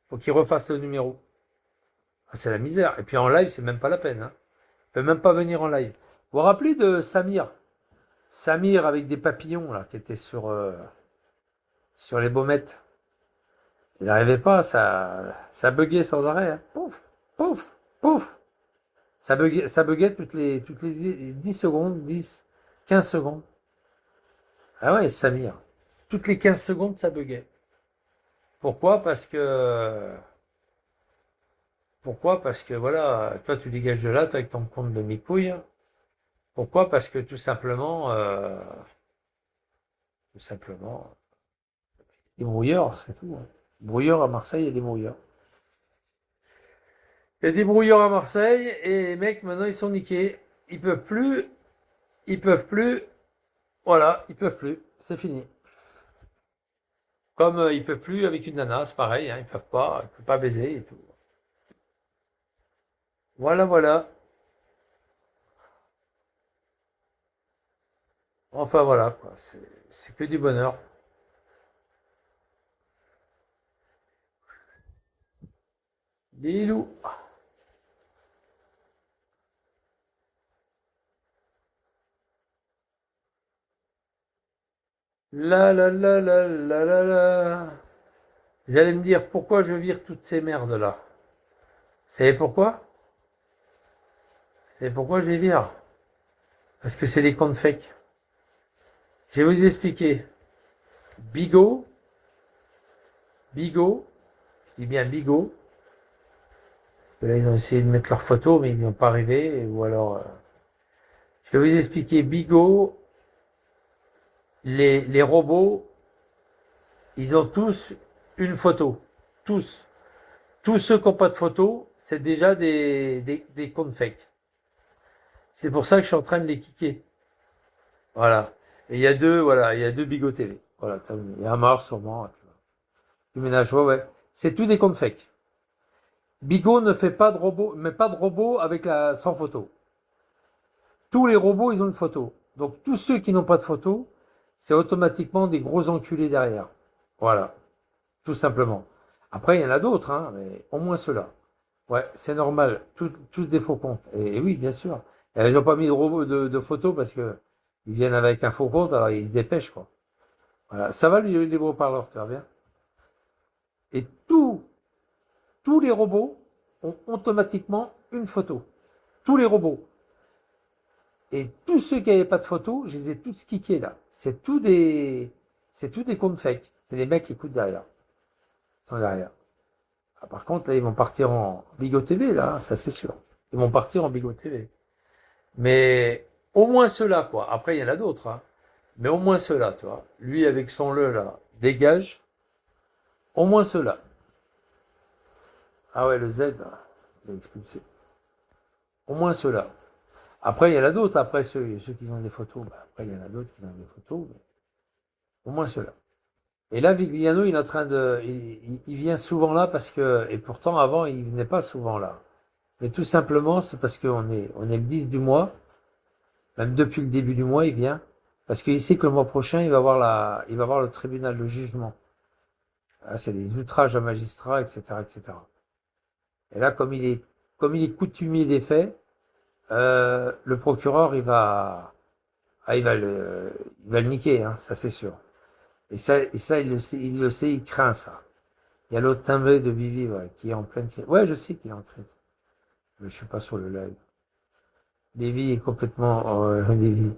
Speaker 3: Faut qu'ils refassent le numéro. Ah, c'est la misère. Et puis en live, c'est même pas la peine. Hein. Ils peuvent même pas venir en live. Vous vous rappelez de Samir? Samir avec des papillons là, qui était sur les Baumettes. Il n'arrivait pas, ça buguait sans arrêt. Hein. Pouf, pouf, pouf. Ça buguait toutes les 10 secondes, 10, 15 secondes. Ah ouais, Samir. Toutes les 15 secondes, ça buguait. Pourquoi? Parce que voilà, toi tu dégages de là, toi avec ton compte de mi-couille. Pourquoi? Parce que tout simplement, des brouilleurs, c'est tout. Hein. Brouilleurs à Marseille, il y a des brouilleurs. Il y a des brouilleurs à Marseille et les mecs maintenant ils sont niqués. Ils peuvent plus. Voilà, ils peuvent plus. C'est fini. Comme ils peuvent plus avec une nana, c'est pareil. Hein, ils peuvent pas baiser et tout. Voilà, voilà. Enfin voilà quoi. C'est que du bonheur. Lilou. La la la la la la la. Vous allez me dire pourquoi je vire toutes ces merdes là. Vous savez pourquoi? Vous savez pourquoi je les vire? Parce que c'est des comptes fake. Je vais vous expliquer. Bigot, je dis bien Bigot, parce que là ils ont essayé de mettre leurs photos mais ils n'y ont pas arrivé, ou alors je vais vous expliquer. Bigot, les robots, ils ont tous une photo. Tous. Tous ceux qui n'ont pas de photo, c'est déjà des comptes fake. C'est pour ça que je suis en train de les kicker. Voilà. Et il y a deux Bigot TV. Voilà, il y a un mort sûrement. Du ménage, ouais. C'est tout des comptes fake. Bigot ne fait pas de robot, mais pas de robot sans photo. Tous les robots, ils ont une photo. Donc tous ceux qui n'ont pas de photo, c'est automatiquement des gros enculés derrière. Voilà. Tout simplement. Après, il y en a d'autres, hein, mais au moins ceux-là. Ouais, c'est normal. Tous des faux comptes. Et oui, bien sûr. Et ils n'ont pas mis de robot de photos parce que ils viennent avec un faux compte, alors ils se dépêchent, quoi. Voilà. Ça va, les libres parleurs, tu vois bien. Et tous les robots ont automatiquement une photo. Tous les robots. Et tous ceux qui n'avaient pas de photo, je les ai tous kickés là. C'est tout des comptes fake. C'est des mecs qui écoutent derrière. Ils sont derrière. Ah, par contre, là, ils vont partir en Bigot TV, là, ça c'est sûr. Ils vont partir en Bigot TV. Mais au moins ceux-là, quoi. Après, il y en a d'autres, hein. Mais au moins ceux-là, tu vois. Lui, avec son là, dégage. Au moins ceux-là. Ah ouais, le Z, là, il est expulsé. Au moins ceux-là. Après, il y en a d'autres. Après, ceux qui ont des photos, après, il y en a d'autres qui ont des photos. Mais au moins ceux-là. Et là, Vigliano, il est en train il vient souvent là parce que, et pourtant, avant, il venait pas souvent là. Mais tout simplement, c'est parce qu'on est le 10 du mois. Même depuis le début du mois, il vient. Parce qu'il sait que le mois prochain, il va voir le tribunal de jugement. Là, c'est des outrages à magistrats, etc., etc. Et là, comme il est coutumier des faits, le procureur, il va le niquer, hein, ça c'est sûr. Et ça, il le sait, il craint ça. Il y a l'autre timbré de Vivi, ouais, qui est en pleine crise. Ouais, je sais qu'il est en crise. Mais je suis pas sur le live. Lévi est complètement, Lévi.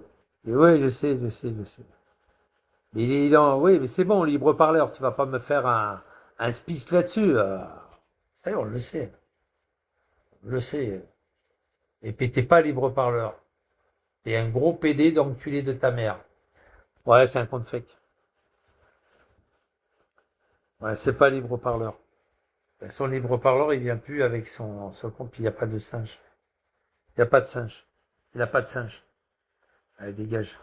Speaker 3: Et ouais, je sais. Mais oui, mais c'est bon, libre parleur, tu vas pas me faire un speech là-dessus. Ça y est, on le sait. On le sait. Et puis t'es pas libre parleur. T'es un gros PD d'enculé de ta mère. Ouais, c'est un compte fake. Ouais, c'est pas libre parleur. Son libre parleur, il vient plus avec son compte, puis il n'y a pas de singe. Il n'y a pas de singe. Il n'a pas de singe. Allez, dégage.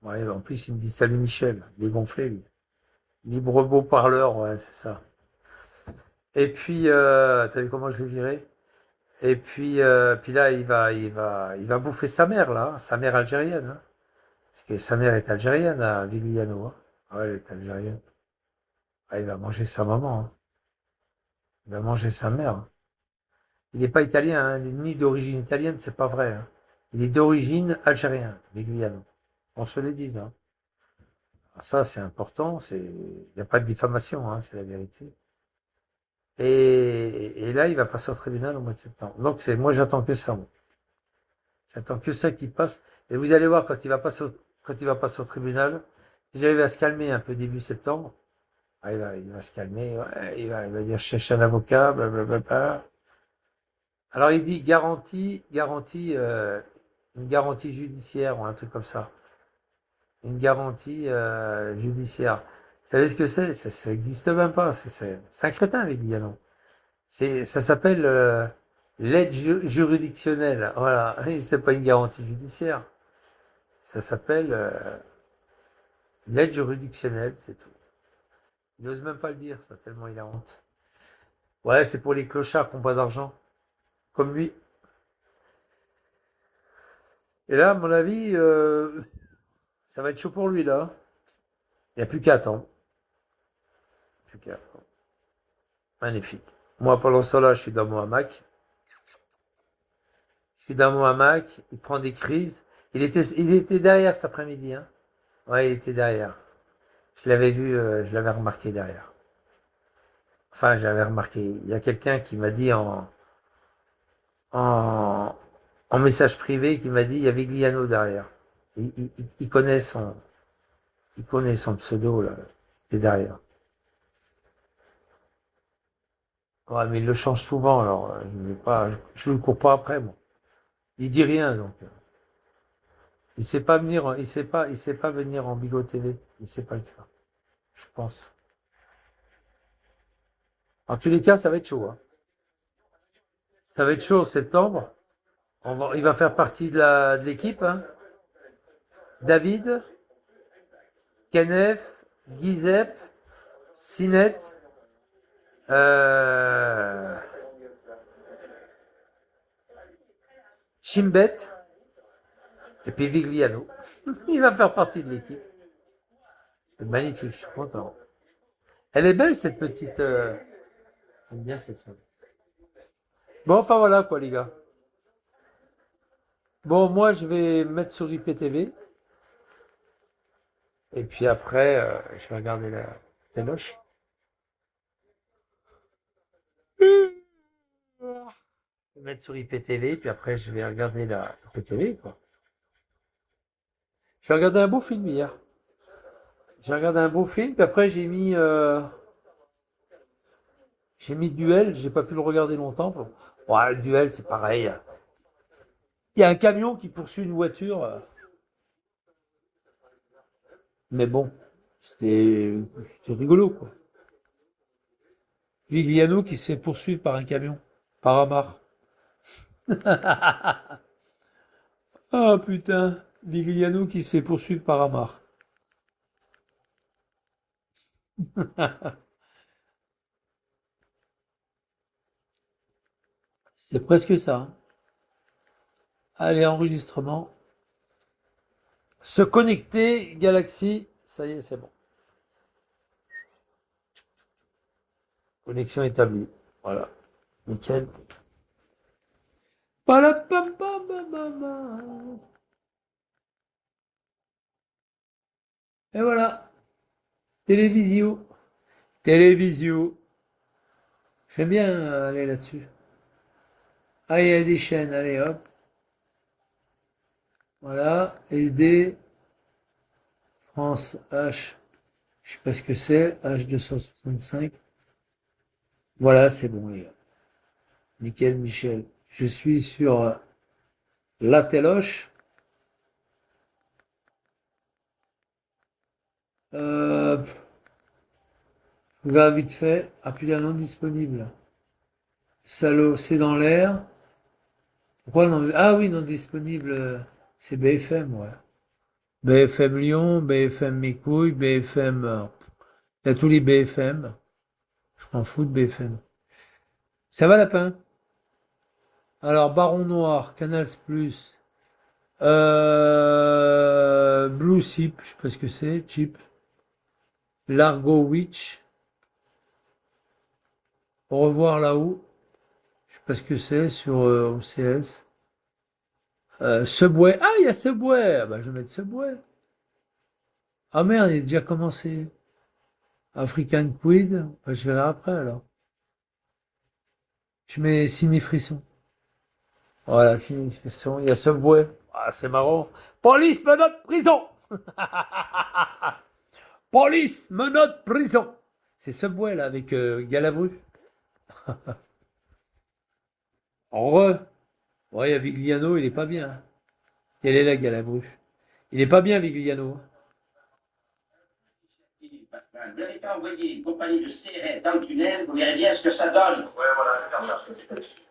Speaker 3: Ouais, en plus, il me dit salut Michel. Il est gonflé, lui. Libre beau parleur, ouais, c'est ça. Et puis, t'as vu comment je l'ai viré? Et puis là, il va bouffer sa mère, là, hein, sa mère algérienne. Hein. Parce que sa mère est algérienne, à Vigliano. Hein. Ouais, elle est algérienne. Ah, il va manger sa maman. Hein. Il va manger sa mère. Hein. Il n'est pas italien, hein, ni d'origine italienne, c'est pas vrai. Hein. Il est d'origine algérienne, Vigliano. On se le dise. Hein. Ça, c'est important. Il n'y a pas de diffamation, hein, c'est la vérité. Et là, il va passer au tribunal au mois de septembre. Donc, moi, j'attends que ça. Moi. J'attends que ça qui passe. Et vous allez voir, quand il va passer au tribunal, déjà, il va se calmer un peu début septembre. Ah, il va se calmer. Ouais, il va dire chercher un avocat, blablabla. Alors, il dit une garantie judiciaire ou un truc comme ça. Une garantie judiciaire. Vous savez ce que c'est? Ça n'existe même pas. C'est un crétin avec Villanon. Ça s'appelle l'aide juridictionnelle. Voilà, c'est pas une garantie judiciaire. Ça s'appelle l'aide juridictionnelle, c'est tout. Il n'ose même pas le dire, ça, tellement il a honte. Ouais, c'est pour les clochards qui n'ont pas d'argent. Comme lui. Et là, à mon avis, ça va être chaud pour lui, là. Il n'y a plus qu'à attendre. Plus qu'à attendre. Magnifique. Moi, pendant ce temps-là, je suis dans mon hamac. Il prend des crises. Il était derrière cet après-midi. Hein. Ouais, il était derrière. Je l'avais vu, je l'avais remarqué derrière. Enfin, j'avais remarqué. Il y a quelqu'un qui m'a dit en, en message privé, qui m'a dit il y avait Vigliano derrière. Il connaît son pseudo là. Il est derrière. Ouais, mais il le change souvent, alors je ne cours pas après moi. Il dit rien donc. Il sait pas venir en Bigot TV. Il sait pas le faire. Je pense. En tous les cas, ça va être chaud. Hein. Ça va être chaud en septembre. Il va faire partie de l'équipe. Hein. David, Kenneth, Giuseppe, Sinette, Chimbet et puis Vigliano. Il va faire partie de l'équipe. C'est magnifique, je suis content. Elle est belle cette petite. J'aime bien cette femme. Bon, enfin voilà quoi, les gars. Bon, moi je vais mettre sur IPTV. Et puis après, je vais regarder la téloche. Je vais mettre sur IPTV, puis après je vais regarder la IPTV, quoi. J'ai regardé un beau film hier. J'ai regardé un beau film, puis après j'ai mis Duel, j'ai pas pu le regarder longtemps. Ouais, le Duel, c'est pareil. Il y a un camion qui poursuit une voiture. Mais bon, c'était rigolo, quoi. Vigliano qui se fait poursuivre par un camion. Par Amar. Ah putain. Vigliano qui se fait poursuivre par Amar. C'est presque ça. Hein. Allez, enregistrement. Se connecter, Galaxy. Ça y est, c'est bon. Connexion établie. Voilà. Nickel. Et voilà. Télévisio. Télévisio. J'aime bien aller là-dessus. Ah, il y a des chaînes. Allez, hop. Voilà. SD. France H. Je sais pas ce que c'est. H265. Voilà, c'est bon, les gars. Nickel, Michel. Je suis sur la téloche. Regarde vite fait. Appuyer non disponible. Salaud, c'est dans l'air. Pourquoi non? Ah oui, non disponible. C'est BFM, ouais. BFM Lyon, BFM mes couilles, BFM. Il y a tous les BFM. Je m'en fous de BFM. Ça va, lapin? Alors, Baron Noir, Canal Plus, Blue Chip, je sais pas ce que c'est, Chip, Largo Witch, au revoir là-haut, je sais pas ce que c'est, sur OCS, Subway, ah, il y a Subway, ah, bah, je vais mettre Subway. Ah merde, il est déjà commencé. African Quid, bah, je verrai après alors. Je mets Ciné Frisson. Voilà, Ciné Frisson, il y a Subway. Ah, c'est marrant. Police, menottes, prison. Police, menottes, prison. C'est Subway, là, avec Galabru. Ouais, il y a Vigliano, il est pas bien. Quelle est la Galabru? Il est pas bien, Vigliano.
Speaker 6: Vous n'avez pas envoyé une compagnie de CRS dans le tunnel, vous verrez bien ce que ça donne.
Speaker 1: Ouais, voilà, c'est comme ça.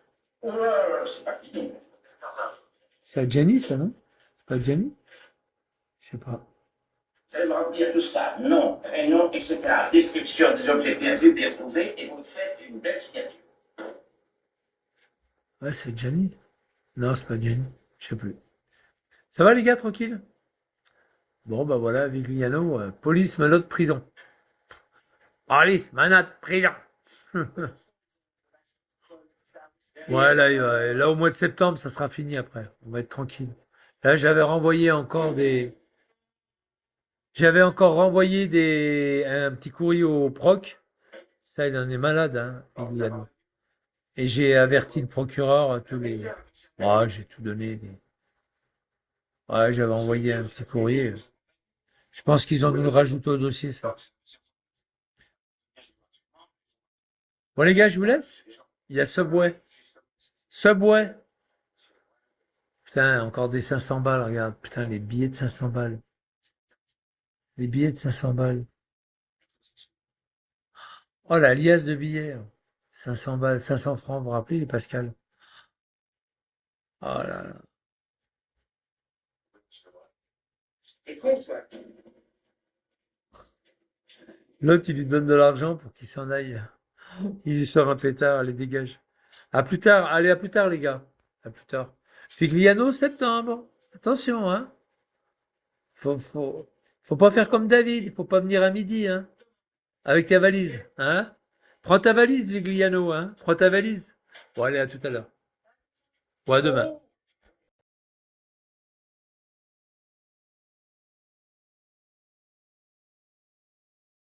Speaker 6: C'est pas fini.
Speaker 3: C'est à Gianni, ça, non? C'est pas Gianni? Je sais pas.
Speaker 6: Vous allez me remplir tout ça, nom, prénom, etc. Description des objets perdus, bien trouvés, et vous faites une belle signature.
Speaker 3: Ouais, c'est Gianni. Non, c'est pas Gianni. Je sais plus. Ça va, les gars, tranquille? Bon, bah voilà, Vigliano, police, menottes, prison. Police, menottes, prison. Ouais, là, au mois de septembre, ça sera fini après. On va être tranquille. Là, j'avais renvoyé un petit courrier au proc. Ça, il en est malade, hein, Vigliano. Et j'ai averti le procureur à tous les. Ouais, j'ai tout donné. Ouais, j'avais envoyé un petit courrier. Je pense qu'ils ont dû le rajouter au dossier, ça. Bon, les gars, je vous laisse. Il y a Subway. Subway. Putain, encore des 500 balles, regarde. Putain, les billets de 500 balles. Les billets de 500 balles. Oh, la liasse de billets. 500 balles, 500 francs, vous vous rappelez, les Pascal? Oh là là.
Speaker 6: Écoute, toi.
Speaker 3: L'autre, il lui donne de l'argent pour qu'il s'en aille. Il lui sort un pétard, allez, dégage. À plus tard, allez, à plus tard, les gars. À plus tard. Figliano, septembre. Attention, hein. Faut pas faire comme David. Il faut pas venir à midi, hein. Avec ta valise, hein. Prends ta valise, Vigliano, hein. Prends ta valise. Bon, allez, à tout à l'heure. Ou à demain.